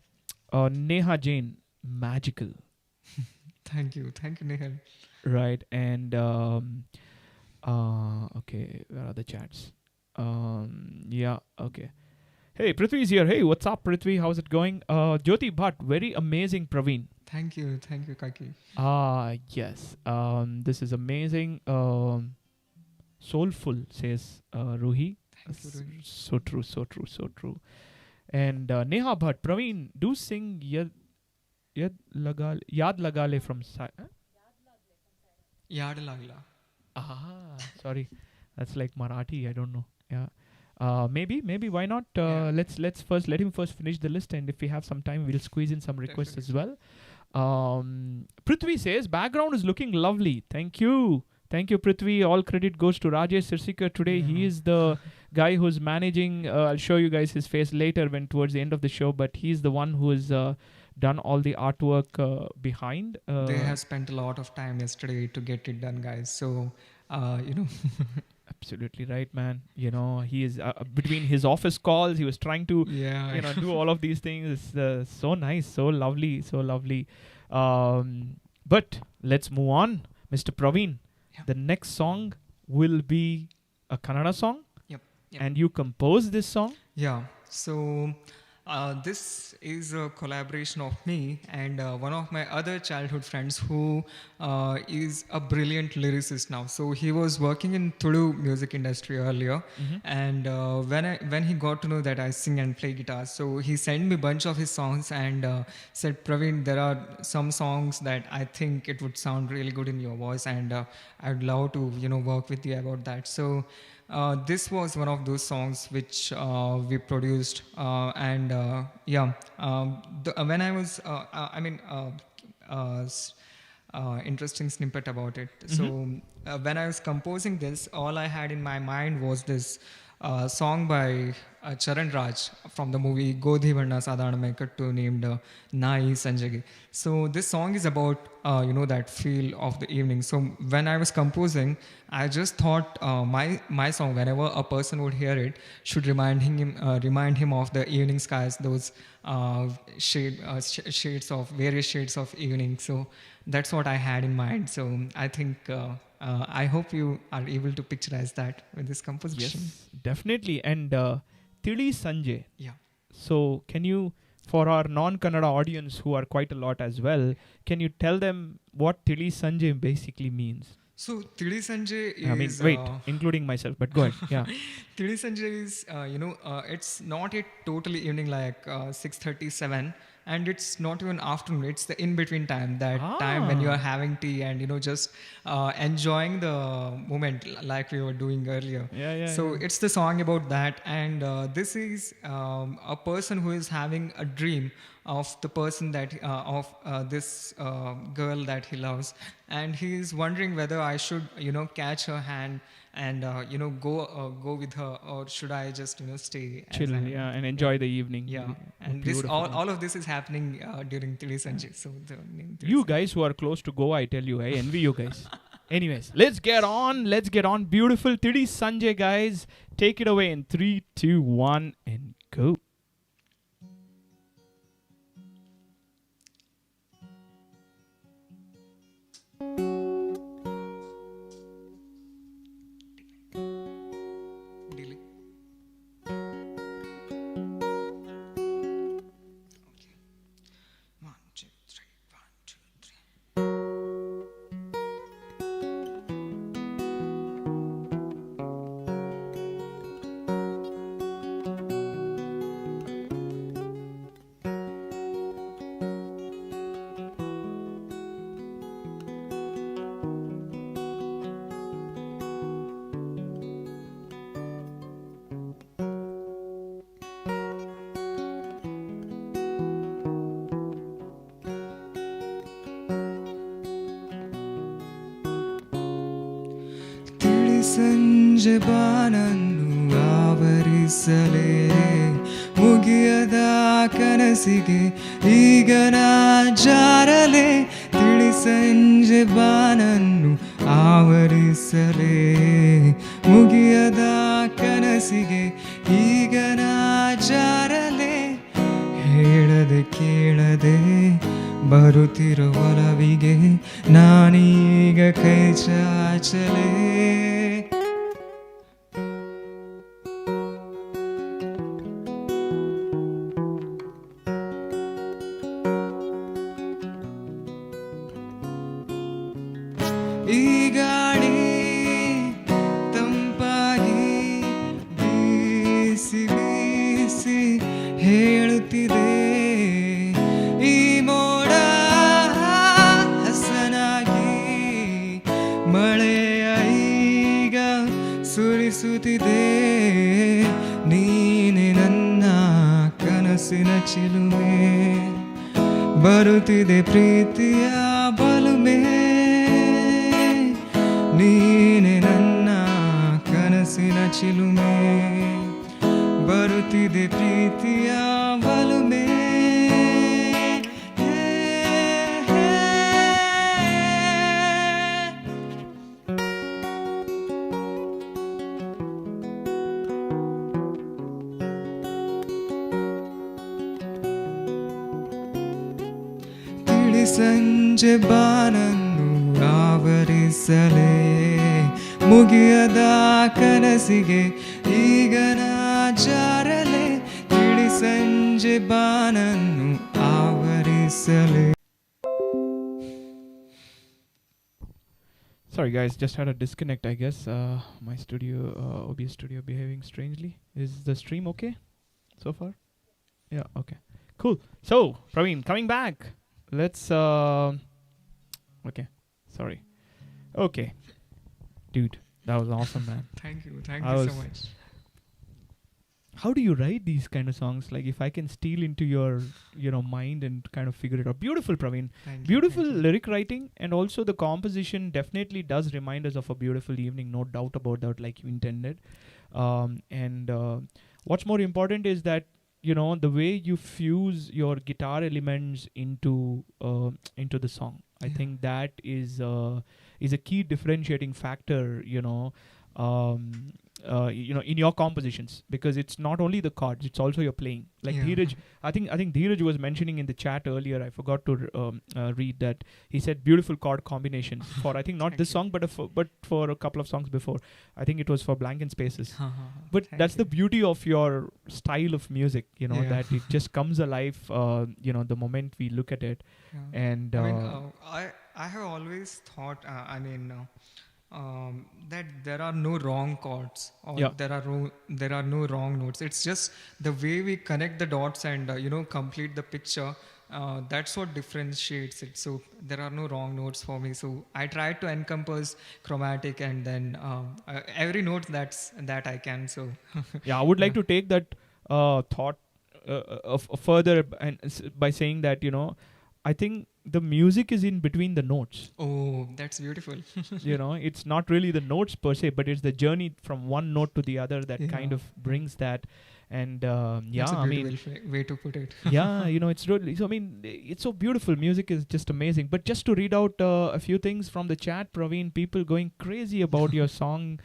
Neha Jain, magical, Thank you, Nihal. right? And okay, where are the chats? Yeah, okay. Hey, Prithvi is here. Hey, what's up, Prithvi? How's it going? Jyoti Bhatt, very amazing, Praveen. Thank you, Kaki. Yes. This is amazing. Soulful, says Ruhi. Thank you, Ruhi. So true, so true, so true. And Neha Bhatt, Praveen, do sing Yad Lagale from Yaad Lagla. sorry. That's like Marathi. I don't know. Yeah. Maybe why not? Yeah, Let's first let him first finish the list, and if we have some time, we'll squeeze in some requests as definitely. well. Prithvi says background is looking lovely. Thank you, Prithvi. All credit goes to Rajesh Sirsikar today. He Yeah. is the guy who's managing. I'll show you guys his face later when towards the end of the show. But he's the one who has done all the artwork behind. They have spent a lot of time yesterday to get it done, guys. So, you know, Absolutely right, man. He is between his office calls. He was trying to yeah. do all of these things. It's so nice, so lovely, so lovely. But let's move on, Mr. Praveen. Yeah. The next song will be a Kannada song, Yep. and you composed this song. Yeah. So this is a collaboration of me and one of my other childhood friends who is a brilliant lyricist now. So he was working in Tulu music industry earlier, and when he got to know that I sing and play guitar, so he sent me a bunch of his songs and said, Praveen, there are some songs that I think it would sound really good in your voice, and I'd love to work with you about that. So. This was one of those songs which we produced, and yeah, when I was, interesting snippet about it. So when I was composing this, all I had in my mind was this song by Charan Raj from the movie Godhi Varna Sadhana Mekattu named Tili Sanje. So this song is about that feel of the evening. So when I was composing, I just thought my song, whenever a person would hear it, should remind him of the evening skies, those shades of various shades of evening. So that's what I had in mind. So I think I hope you are able to picturize that with this Yes, composition. definitely. And Tili Sanje. Yeah. So can you, for our non-Kannada audience who are quite a lot as well, can you tell them what Tili Sanje basically means? So Tili Sanje I mean, is wait, including myself, but go ahead. Yeah. Tili Sanje is it's not a totally evening like 6:37, and it's not even afternoon. It's the in between time, that time when you are having tea and just enjoying the moment like we were doing earlier. Yeah. So it's the song about that, and this is a person who is having a dream of the person that of this girl that he loves, and he is wondering whether I should catch her hand and go with her, or should I just stay as chill, I am. yeah, and enjoy the evening. Yeah, Oh, and this beautiful. all of this is happening during Tili Sanje. So the name Tili You Sanje. guys who are close to Goa, I tell you, I envy you guys. Anyways, let's get on. Beautiful Tili Sanje, guys. Take it away in 3, 2, 1, and go. Delay. Okay. 1, 2, 3. 1, 2, 3. ತಿಳಿ ಸಂಜೆ ಬಾನನ್ನು ಆವರಿಸಲೇ ಮುಗಿಯದ ಕನಸಿಗೆ ಈಗ ನಾ ಜಾರಲೆ ತಿಳಿ ಸಂಜೆ ಬಾನನ್ನು ಆವರಿಸಲೇ ಮುಗಿಯದ ಕನಸಿಗೆ ಈಗ ನಾ ಜಾರಲೆ ಹೇಳದೆ ಕೇಳದೆ ಬರುತ್ತಿರೋ ಒಲವಿಗೆ ನಾನೀಗ ಕೈ ಚಾಚಲೇ ಈ ಗಾಳಿ ತಂಪಾಗಿ ಬೀಸಿ ಬೀಸಿ ಹೇಳುತ್ತಿದೆ ಈ ಮೋಡ ಹಸನಾಗಿ ಮಳೆಯ ಈಗ ಸುರಿಸುತ್ತಿದೆ ನೀನೆ ನನ್ನ ಕನಸಿನ ಚಿಲುಮೆ ಬರುತ್ತಿದೆ ಪ್ರೀತಿಯ ಬಲುಮೆ ನೀನೆ ನನ್ನ ಕನಸಿನ ಚಿಲುಮೆ ಬರುತ್ತಿದೆ ಪ್ರೀತಿಯ ಬಲುಮೆ ತಿಳಿ ಸಂಜೆ ಬಾನನ್ನು ಆವರಿಸಲೇ ಮುಗಿಯದ ಕನಸಿಗೆ ಈಗ ನಾ ಜಾರಲೆ ತಿಳಿ ಸಂಜೆ ಬಾನನ್ನು ಆವರಿಸಲೇ. Sorry guys, just had a disconnect, I guess. My studio, OBS studio behaving strangely. Is the stream okay so far? Yeah, okay. Cool. So, Praveen, coming back. Let's, okay. Sorry. Okay. Dude, that was awesome, man. Thank you so much. How do you write these kind of songs? Like, if I can steal into your, mind and kind of figure it out. Beautiful, Praveen. Thank you, Beautiful thank you. lyric writing, and also the composition definitely does remind us of a beautiful evening, no doubt about that, like you intended. And what's more important is that the way you fuse your guitar elements into the song. I Yeah. think that is a key differentiating factor. Um, in your compositions, because it's not only the chords, it's also your playing. Like Yeah. Dheeraj, I think Dheeraj was mentioning in the chat earlier. I forgot to read that he said beautiful chord combinations for, I think, not Thank this you. song, but for a couple of songs before. I think it was for Blank and Spaces. But Thank that's the you. beauty of your style of music, Yeah. that it just comes alive, the moment we look at it. Yeah. And I mean, I have always thought, that there are no wrong chords, or Yeah. there are no wrong notes. It's just the way we connect the dots and complete the picture. That's what differentiates it. So there are no wrong notes for me. So I try to encompass chromatic and then every note that I can. So Yeah, I would like yeah. to take that thought further, and by saying that, I think the music is in between the notes. Oh, that's beautiful. It's not really the notes per se, but it's the journey from one note to the other that kind Yeah. of brings that. And That's a I beautiful mean, way to put it. yeah, it's really, so I mean, it's so beautiful. Music is just amazing. But just to read out a few things from the chat, Praveen, people going crazy about your song.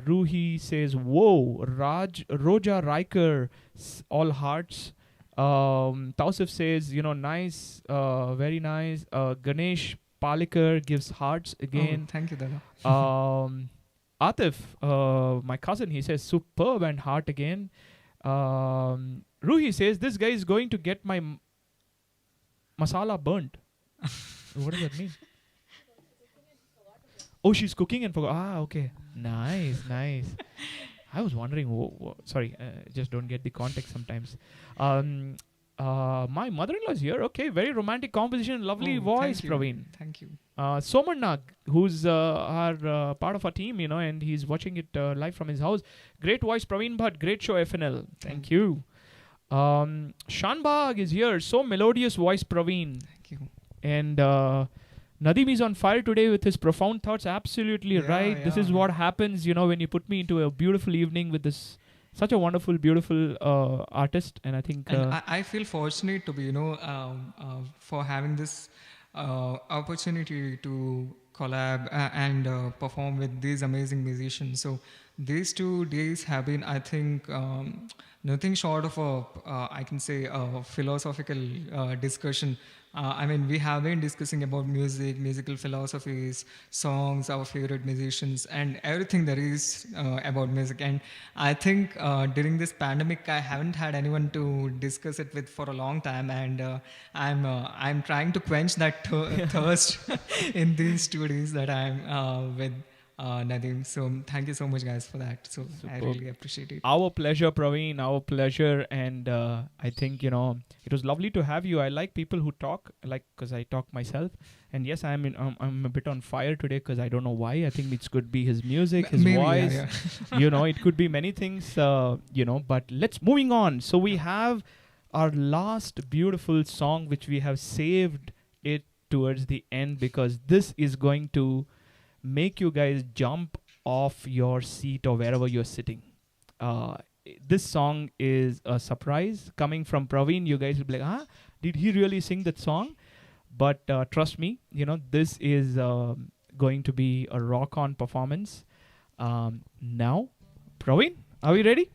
Ruhi says, "Whoa, Roja Riker, all hearts." Tausif says, nice, very nice. Ganesh Palikar gives hearts Oh, again. thank you, Dada. Atif, my cousin, he says superb and heart again. Ruhi says, this guy is going to get my masala burnt. What does that mean? Oh, she's cooking and forgot. Ah, okay. Nice, nice. I was wondering. Sorry, just don't get the context sometimes. My mother-in-law's here. Okay, very romantic composition, lovely Oh, voice, thank you. Praveen. Thank you. Somarnag, who's our part of our team, and he's watching it live from his house. Great voice, Praveen Bhat. Great show, FNL. Thank you. Shanbag is here. So melodious voice, Praveen. Thank you. And Nadeem is on fire today with his profound thoughts. Absolutely Yeah, right. This is yeah. what happens, when you put me into a beautiful evening with this such a wonderful, beautiful artist. And I think, And I feel fortunate to be, for having this opportunity to collab and perform with these amazing musicians. So these 2 days have been, I think, nothing short of I can say, a philosophical discussion. I mean, we have been discussing about music, musical philosophies, songs, our favorite musicians, and everything there is about music. And I think during this pandemic, I haven't had anyone to discuss it with for a long time, and I'm trying to quench that thirst in these 2 days that I'm with Nadeem. So thank you so much, guys, for that. So I Superb. really appreciate it. our pleasure, Praveen, our pleasure. And I think, it was lovely to have you. I like people who talk, because I talk myself. And yes, I'm a bit on fire today because I don't know why. I think it could be his music, his Maybe, voice. yeah. It could be many things, but let's moving on. So we have our last beautiful song, which we have saved it towards the end, because this is going to make you guys jump off your seat or wherever you're sitting. This song is a surprise coming from Praveen. You guys will be like, did he really sing that song? But trust me, this is going to be a rock-on performance. Now, Praveen, are we ready?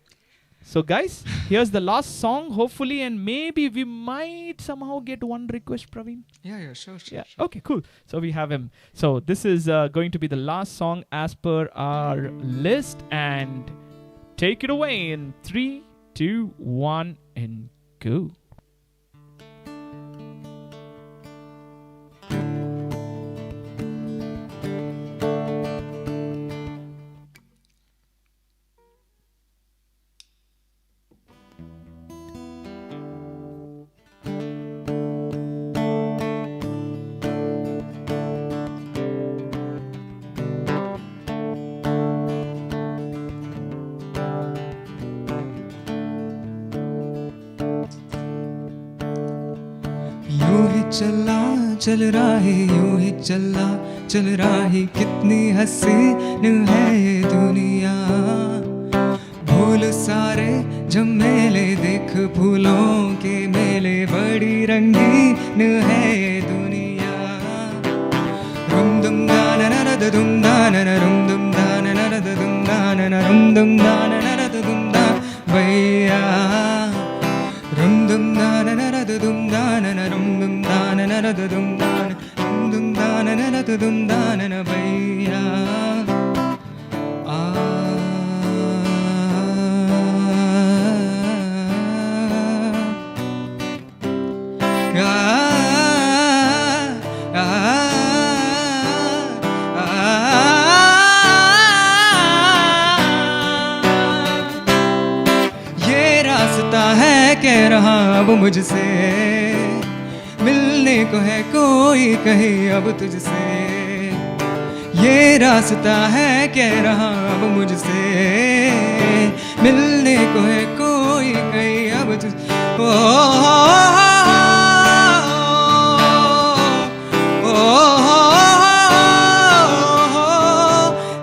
So guys, here's the last song, hopefully, and maybe we might somehow get one request, Praveen. Yeah, sure. Yeah. Okay, cool. So we have him. So this is going to be the last song as per our list, and take it away in 3, 2, 1, and go. यूं ही चला चल रहा है, यूं ही चला चल रहा है, कितनी हसीन है ये दुनिया। भूल सारे झमेले, देख फूलों के मेले, बड़ी रंगीन है ये दुनिया। रुम दुम दाना ना दुम दाना ना रुम दुम दाना ना dum da na na rum dum da na na dum da bhaiya rum dum da na na dum da na na rum dum da na na dum da rum dum da na na dum da na na bhaiya कह रहा अब मुझसे मिलने को है कोई कहे अब तुझसे ये रास्ता है कह रहा अब मुझसे मिलने को है कोई कहे अब तुझ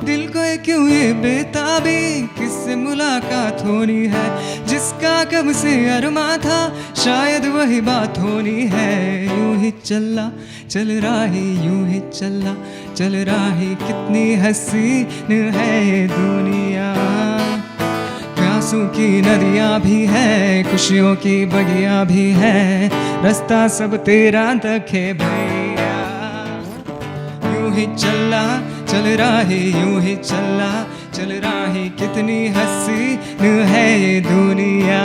दिल को क्यों ये बेताबी किससे मुलाकात होनी है जिसका कब से अरमा था शायद वही बात होनी है यूं ही चला चल रहा है यूं ही चल रहा है कितनी हसीन है ये दुनिया प्यासों की नदियां भी है खुशियों की बगियां भी है रास्ता सब तेरा तक है भैया यूं ही चल रहा है यूं ही चल रहा है कितनी हसीन है ये दुनिया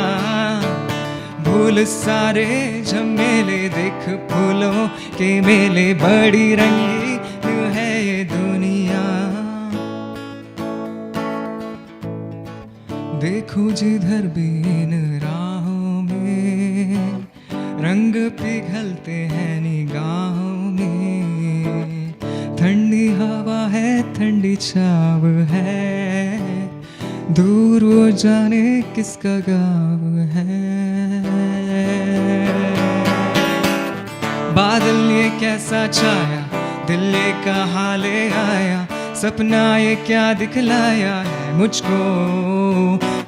भूल सारे झमेले देख फूलों के मेले बड़ी रंगीन है ये दुनिया देखो जिधर भी इन राहों में रंग पिघलते हैं निगाहों में ठंडी हवा है ठंडी छाव है दूर वो जाने किसका गाँव है बादल ये कैसा छाया दिल ये कहाँ ले आया सपना ये क्या दिखलाया है मुझको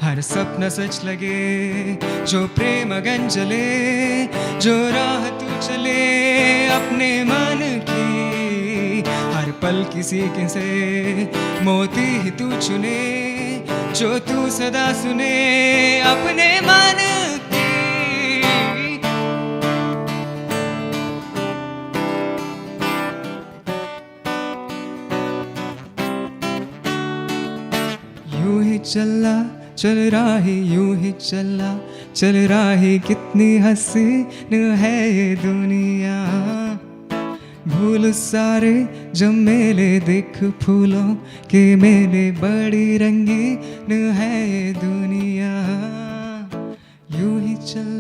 हर सपना सच लगे जो प्रेम अगन जले जो राह तू चले अपने मन की हर पल किसी के से मोती ही तू चुने जो तू सदा सुने अपने मन की यूं ही चल रहा है यूं ही चल रहा है कितनी हसीन है ये दुनिया भूल सारे जब मेले देख फूलों के मेले बड़ी रंगीन है ये दुनिया यूं ही चल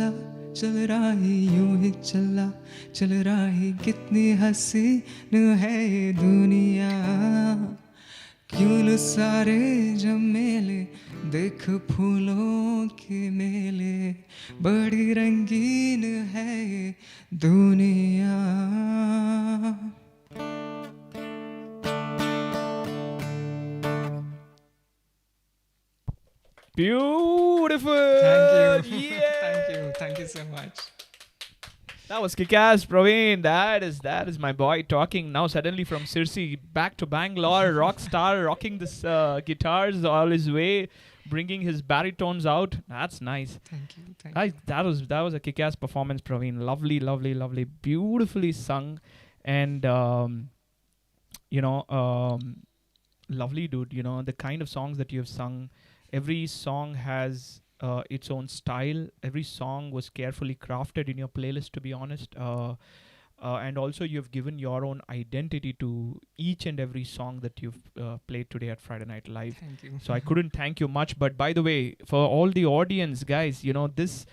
रहा है यूं ही चल रहा है कितनी हसीन है ये दुनिया क्यों सारे जब मेले देख फूलों के मेले बड़ी रंगीन है ये दुनिया Beautiful. Thank you. Yeah. Thank you so much. That was kick-ass, Praveen. That is my boy talking now. Suddenly from Sirsi back to Bangalore, rock star, rocking this guitars all his way, bringing his baritones out. That's nice. Thank you. That was a kick-ass performance, Praveen. Lovely, beautifully sung, and lovely, dude. You know the kind of songs that you have sung. Every song has its own style. Every song was carefully crafted in your playlist, to be honest. And also you've given your own identity to each and every song that you've played today at Friday Night Live. Thank you. So I couldn't thank you much. But by the way, for all the audience, guys, this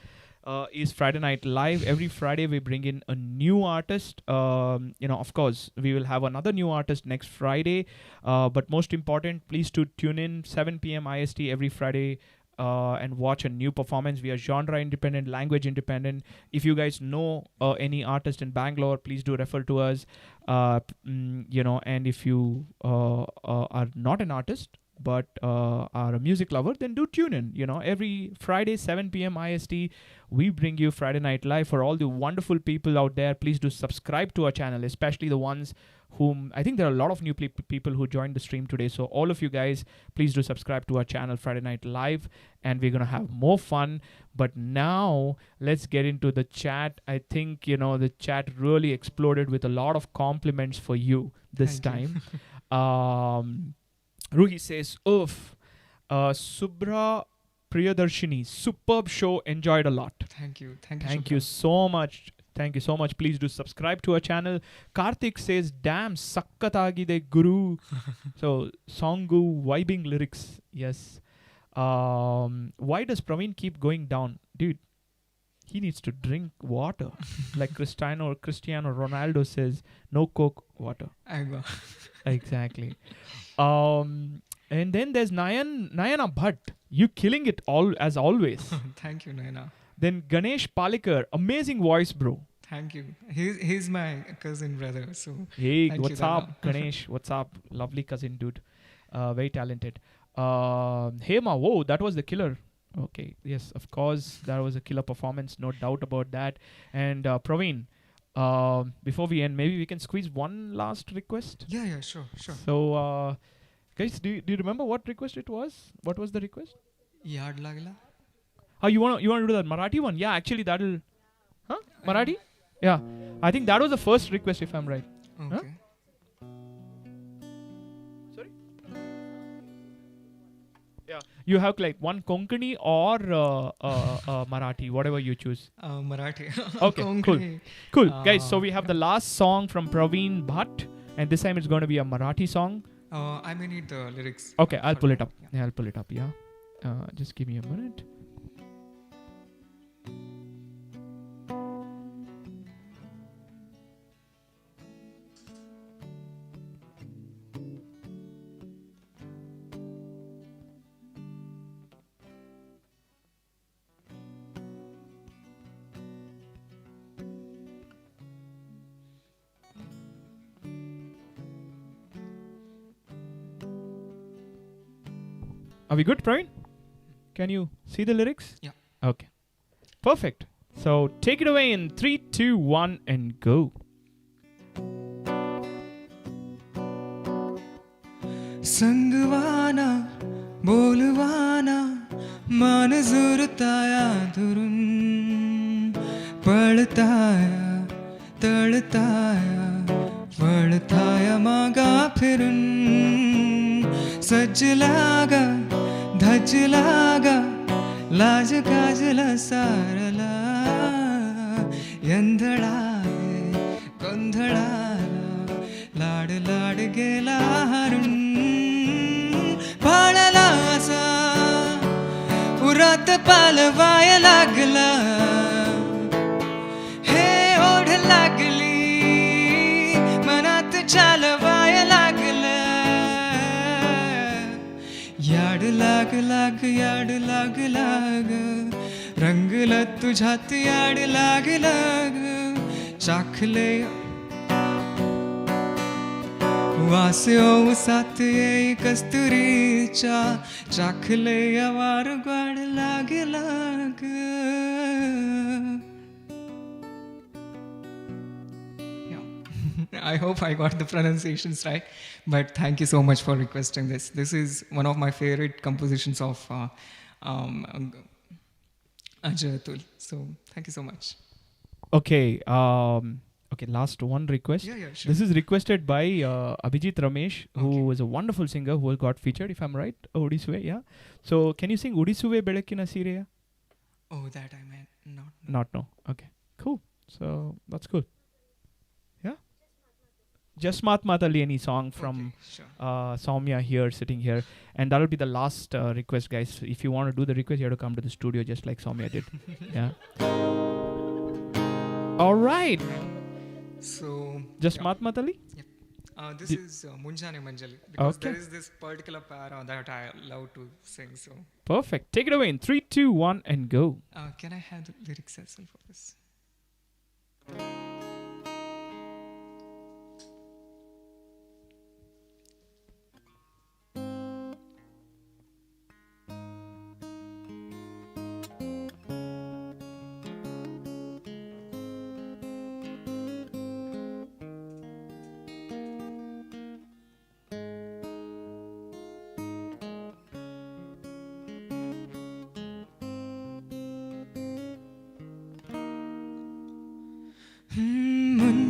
is Friday Night Live. Every Friday we bring in a new artist. Of course, we will have another new artist next Friday. But most important, please to tune in 7 p.m. IST every Friday and watch a new performance. We are genre independent, language independent. If you guys know any artist in Bangalore, please do refer to us. And if you are not an artist, but are a music lover, then do tune in. Every Friday, 7 p.m. IST, we bring you Friday Night Live. For all the wonderful people out there, please do subscribe to our channel, especially the ones whom I think there are a lot of new people who joined the stream today. So all of you guys, please do subscribe to our channel, Friday Night Live, and we're gonna have more fun. But now let's get into the chat. I think the chat really exploded with a lot of compliments for you this Thank time. Ruhi says, oof, Subra Priyadarshini, superb show, enjoyed a lot. Thank you. Thank you so much. Thank you so much. Please do subscribe to our channel. Karthik says, damn, sakkatagide guru. So, songu, vibing lyrics. Yes. Why does Praveen keep going down? Dude, he needs to drink water. Like Cristiano Ronaldo says, no Coke, water. Agua. Exactly. And then there's Nayana Bhatt. You killing it all as always. Thank you, Naina. Then Ganesh Palekar, amazing voice, bro. Thank you. He's my cousin brother. So Hey, thank what's you, up, Dada. Ganesh? What's up? Lovely cousin, dude. Very talented. Hema, whoa, that was the killer. Okay, yes, of course, that was a killer performance, no doubt about that. And Praveen, before we end, maybe we can squeeze one last request. Yeah, sure. So, guys, do you remember what request it was? What was the request? Yard lagla. Oh, you wanna do that Marathi one? Yeah, actually that'll. Huh? Marathi? Yeah, I think that was the first request, if I'm right. Okay. Huh? Sorry. Yeah, you have like one Konkani or Marathi, whatever you choose. Marathi. Okay, Konkani. Cool, guys. So we have the last song from Praveen Bhat, and this time it's going to be a Marathi song. I may need the lyrics. Okay, I'll for pull that. it up. Yeah, I'll pull it up. Yeah, just give me a minute. Are we good, Praveen? Can you see the lyrics? Yeah. Okay. Perfect. So take it away in 3, 2, 1, and go. संगवाना बोलवाना मन जुरताया दुरुन पड़ताया तड़ताया वड़ताया मागा फिरुन सज लागा धज लागा लाज काजला सारला यंधळाले गोंधळाला लाड लाड गेला हरून पाळला असा उरात पालवाय लागला हे ओढ लागली मनात चालवाय लागला याड लाग लाग याड लाग लाग रंगला तुझ्यात याड लाग लाग चाखले वासे साथ ये कस्तुरीचा चाखले आवार गाड लाग लाग I hope I got the pronunciations right, but thank you so much for requesting this. This is one of my favorite compositions of Ajay Atul. So thank you so much. Okay. Okay. Last one request. Yeah, sure. This is requested by Abhijit Ramesh, who is a wonderful singer who got featured, if I'm right. Odisuve, yeah. So can you sing Odisuve Belekina Sireya? Oh, that I meant Not no. Okay. Cool. So that's cool. Yeah. Just Matali, any song from sure. Soumya here, sitting here. And that'll be the last request, guys. If you want to do the request, you have to come to the studio just like Soumya did. Yeah. All right. So Just Matali? this is Munjane Manjali, because Okay. there is this particular para that I love to sing. So Perfect. Take it away in 3, 2, 1, and go. can I have the lyrics as well for this?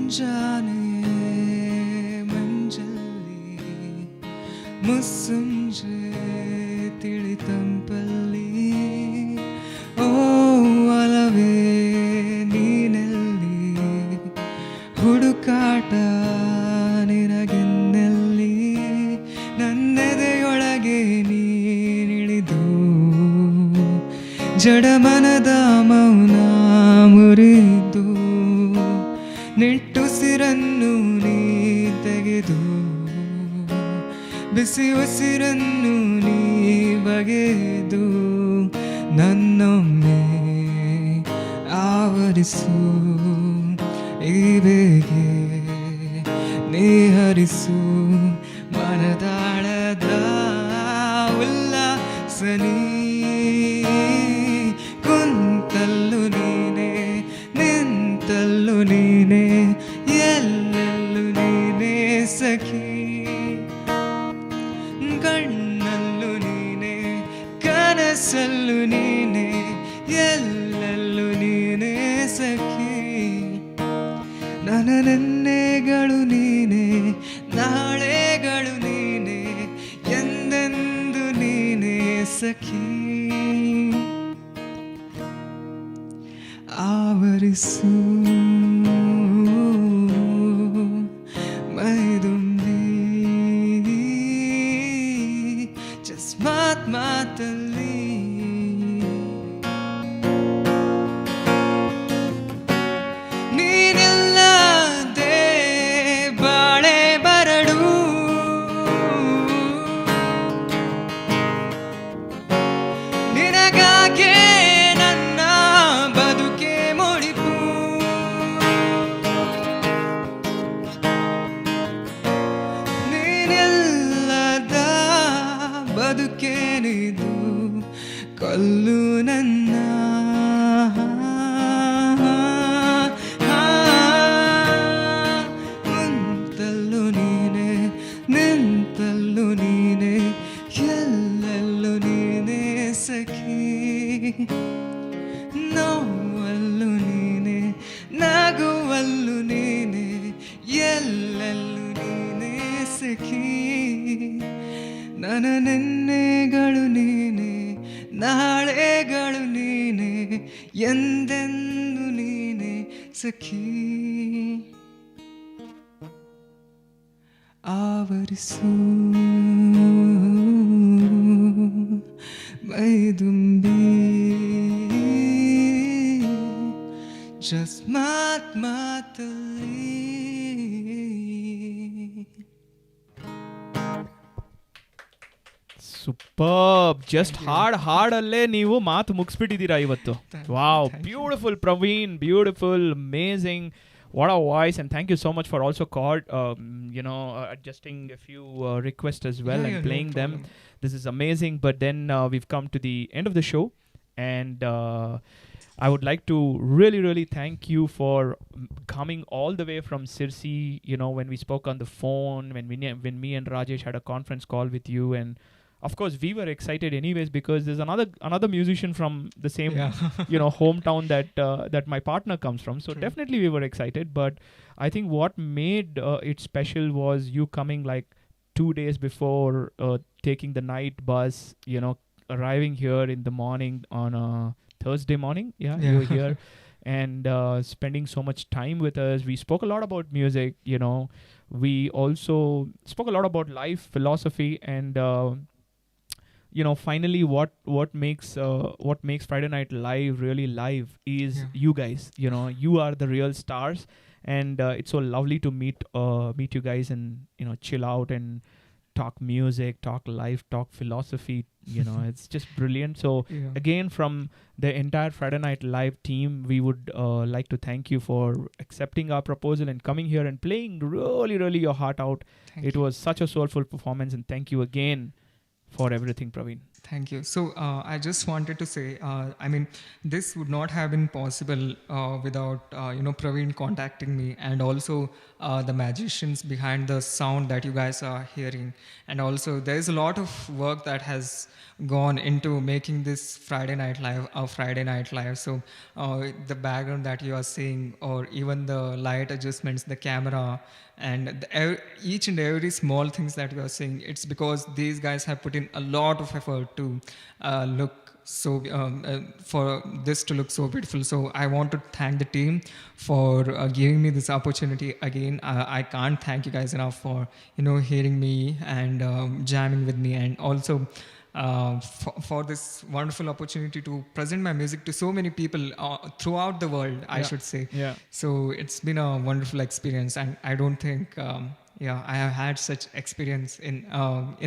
ಮುಂಜಾನೆ ಮಂಜಲ್ಲಿ ಮುಸ್ಸಂಜೆ ತಿಳಿತಂಪಲ್ಲಿ ಓ ಅಲವೇ ನೀನೆಲ್ಲಿ ಹುಡುಕಾಟ ನಿನಗೆನ್ನೆಲ್ಲಿ ನನ್ನೆದೆಯೊಳಗೆ ನೀನಿಳಿದು ಜಡಮನದ ಮೌನ ಮುರಿದು ನಿಟ್ಟುಸಿರನ್ನು ನೀ ತೆಗೆದು ಬಿಸಿ ಉಸಿರನ್ನು ನೀ ಬಗೆದು ನನ್ನೊಮ್ಮೆ ಆವರಿಸು ಈ ಬೇಗೆ ನೀ ಹರಿಸು ಮನದಾಳದ ಉಲ್ಲಾಸನೀ ಕುಂತಲ್ಲು ನೀನೆ ನಿಂತಲ್ಲು ನೀನೆ ಎಲ್ಲೆಲ್ಲೂ ನೀನೆ ಸಖಿ ಕಣ್ಣಲ್ಲೂ ನೀನೆ ಕನಸಲ್ಲೂ ನೀನೆ ಎಲ್ಲೆಲ್ಲೂ ನೀನೆ ಸಖಿ ನನ್ನ ನೆನ್ನೆಗಳು ನೀನೆ ನಾಳೆಗಳು ನೀನೆ ಎಂದೆಂದು ನೀನೆ ಸಖಿ ಆವರಿಸು ಮೈದುಂಬಿ ಜಸ್ಟ್ ಮಾತಲ್ಲಿ ನೀನಿಲ್ಲದೆ ಬಾಳೆ ಬರಡು ನಿನಗಾಗೆ ನನ್ನ ಬದುಕೆ ಮುಡಿಪು ನೀನಿಲ್ಲದ ಬದುಕೇನಿದು ಕೊಲ್ಲು ನನ್ನ ಕುಂತಲ್ಲು ನೀನೆ ನಿಂತಲ್ಲು ನೀನೆ ಎಲ್ಲೆಲ್ಲೂ ನೀನೆ ಸಖಿ ನೋವಲ್ಲು ನೀನೆ ನಗುವಲ್ಲು ನೀನೆ ಎಲ್ಲೆಲ್ಲೂ ನೀನೆ ಸಖಿ ನನ್ನ ನೆನ್ನೆಗಳು ನೀನೆ ನಾಳೆಗಳು ನೀನೆ ಎಂದೆಂದು ನೀನೆ ಸಖಿ ಆವರಿಸು ಮೈದುಂಬಿ ಜಸ್ಟ್ ಮಾತಲ್ಲಿ ಸೂಪರ್ ಜಸ್ಟ್ ಹಾಡಲ್ಲೇ ನೀವು ಮಾತು ಮುಗಿಸ್ಬಿಟ್ಟಿದ್ದೀರಾ ಇವತ್ತು wow beautiful Praveen beautiful amazing what a voice and thank you so much for also adjusting a few requests as well and playing them. This is amazing, but then we've come to the end of the show and I would like to really thank you for coming all the way from Sirsi, when we spoke on the phone, when me and Rajesh had a conference call with you, and of course we were excited anyways because there's another musician from the same hometown that my partner comes from, so definitely we were excited. But I think what made it special was you coming like 2 days before, taking the night bus, arriving here in the morning on a Thursday morning. You were here and spending so much time with us. We spoke a lot about music, we also spoke a lot about life philosophy, and finally what makes Friday Night Live really live is you guys. You are the real stars, and it's so lovely to meet you guys and chill out and talk music, talk life, talk philosophy. It's just brilliant. So again, from the entire Friday Night Live team, we would like to thank you for accepting our proposal and coming here and playing really your heart out. It was such a soulful performance, and thank you again for everything, Praveen. Thank you. So I just wanted to say, I mean, this would not have been possible without Praveen contacting me, and also the magicians behind the sound that you guys are hearing, and also there is a lot of work that has gone into making this Friday Night Live a Friday Night Live. So the background that you are seeing, or even the light adjustments, the camera, and each and every small things that you are seeing, it's because these guys have put in a lot of effort to look so for this to look so beautiful. So I want to thank the team for giving me this opportunity again. I can't thank you guys enough for hearing me and jamming with me, and also for this wonderful opportunity to present my music to so many people throughout the world, I should say. Yeah. So it's been a wonderful experience, and I don't think, I have had such experience in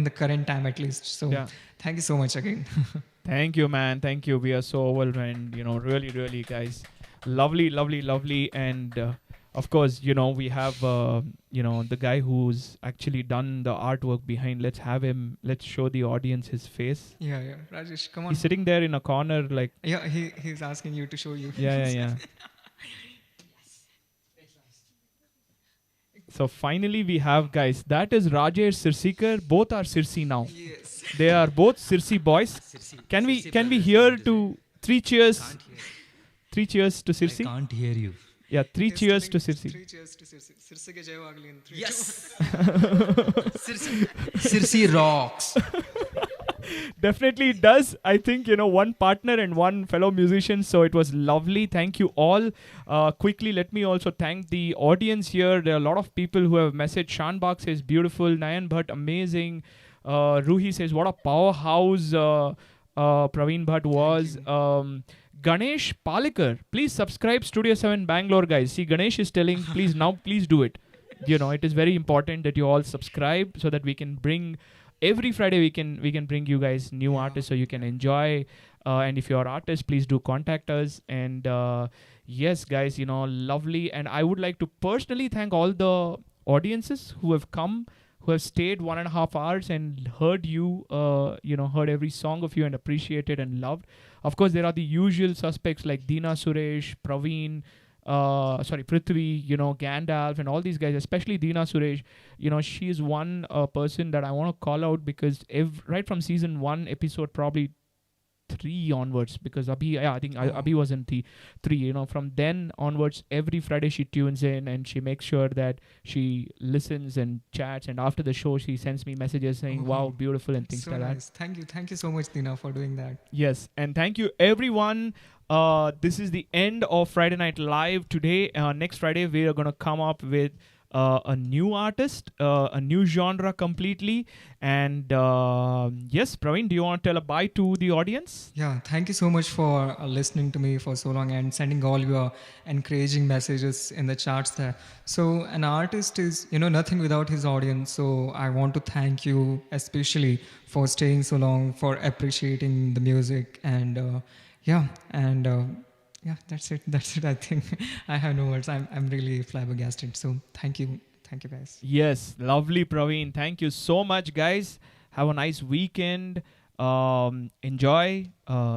the current time at least. So thank you so much again. Thank you, man. Thank you. We are so overwhelmed. Really, really, guys. Lovely, lovely, lovely, and of course, we have the guy who's actually done the artwork behind. Let's have him. Let's show the audience his face. Yeah, Rajesh, come on. He's sitting there in a corner, like. Yeah, he's asking you to show you. Yeah. So finally we have, guys, that is Rajesh, Sirsikar. Both are Sirsi now. Yes. They are both Sirsi boys. Can we hear to three cheers? Three cheers to Sirsi. I can't hear you. Yeah, three cheers to Sirsi. Three cheers to Sirsi. Sirsi ke jai wagli in three. Yes. Sirsi rocks. Definitely it does. I think, one partner and one fellow musician. So it was lovely. Thank you all. Quickly, let me also thank the audience here. There are a lot of people who have messaged. Shanbag says, beautiful. Nayan Bhat, amazing. Ruhi says, what a powerhouse Praveen Bhat was. Ganesh Palekar, please subscribe Studio 7 Bangalore, guys. See, Ganesh is telling, please do it. It is very important that you all subscribe so that we can bring every Friday we can bring you guys new artists so you can enjoy. And if you're artists, please do contact us. And yes, guys, lovely. And I would like to personally thank all the audiences who have come, who have stayed 1.5 hours and heard you, heard every song of you and appreciated and loved. Of course, there are the usual suspects like Deena Suresh, Praveen, Prithvi, Gandalf, and all these guys, especially Deena Suresh. She is one person that I want to call out because right from season 1, episode probably 3 onwards, because Abhi, I think Abhi was in 3. From then onwards, every Friday she tunes in and she makes sure that she listens and chats. And after the show, she sends me messages saying, "Wow, beautiful," and things so like nice. that. Thank you so much, Deena, for doing that. Yes, and thank you everyone. This is the end of Friday Night Live today. Next Friday, we are going to come up with a new artist, a new genre completely. And yes, Praveen, do you want to tell a bye to the audience? Yeah, thank you so much for listening to me for so long and sending all your encouraging messages in the charts there. So an artist is, nothing without his audience. So I want to thank you especially for staying so long, for appreciating the music, and yeah, that's it. I think I have no words. I'm really flabbergasted. So thank you guys. Yes, lovely, Praveen. Thank you so much, guys. Have a nice weekend. Enjoy.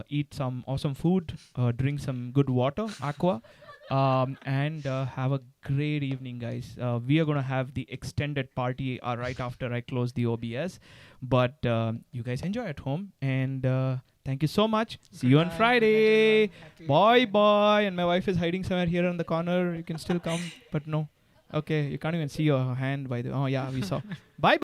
Eat some awesome food. Drink some good water, aqua. And have a great evening, guys. We are gonna have the extended party right after I close the OBS. But you guys enjoy at home, and thank you so much. See you on Friday. Bye. And my wife is hiding somewhere here in the corner. You can still come, but no. Okay, you can't even see your hand by the. Oh yeah, we saw. Bye.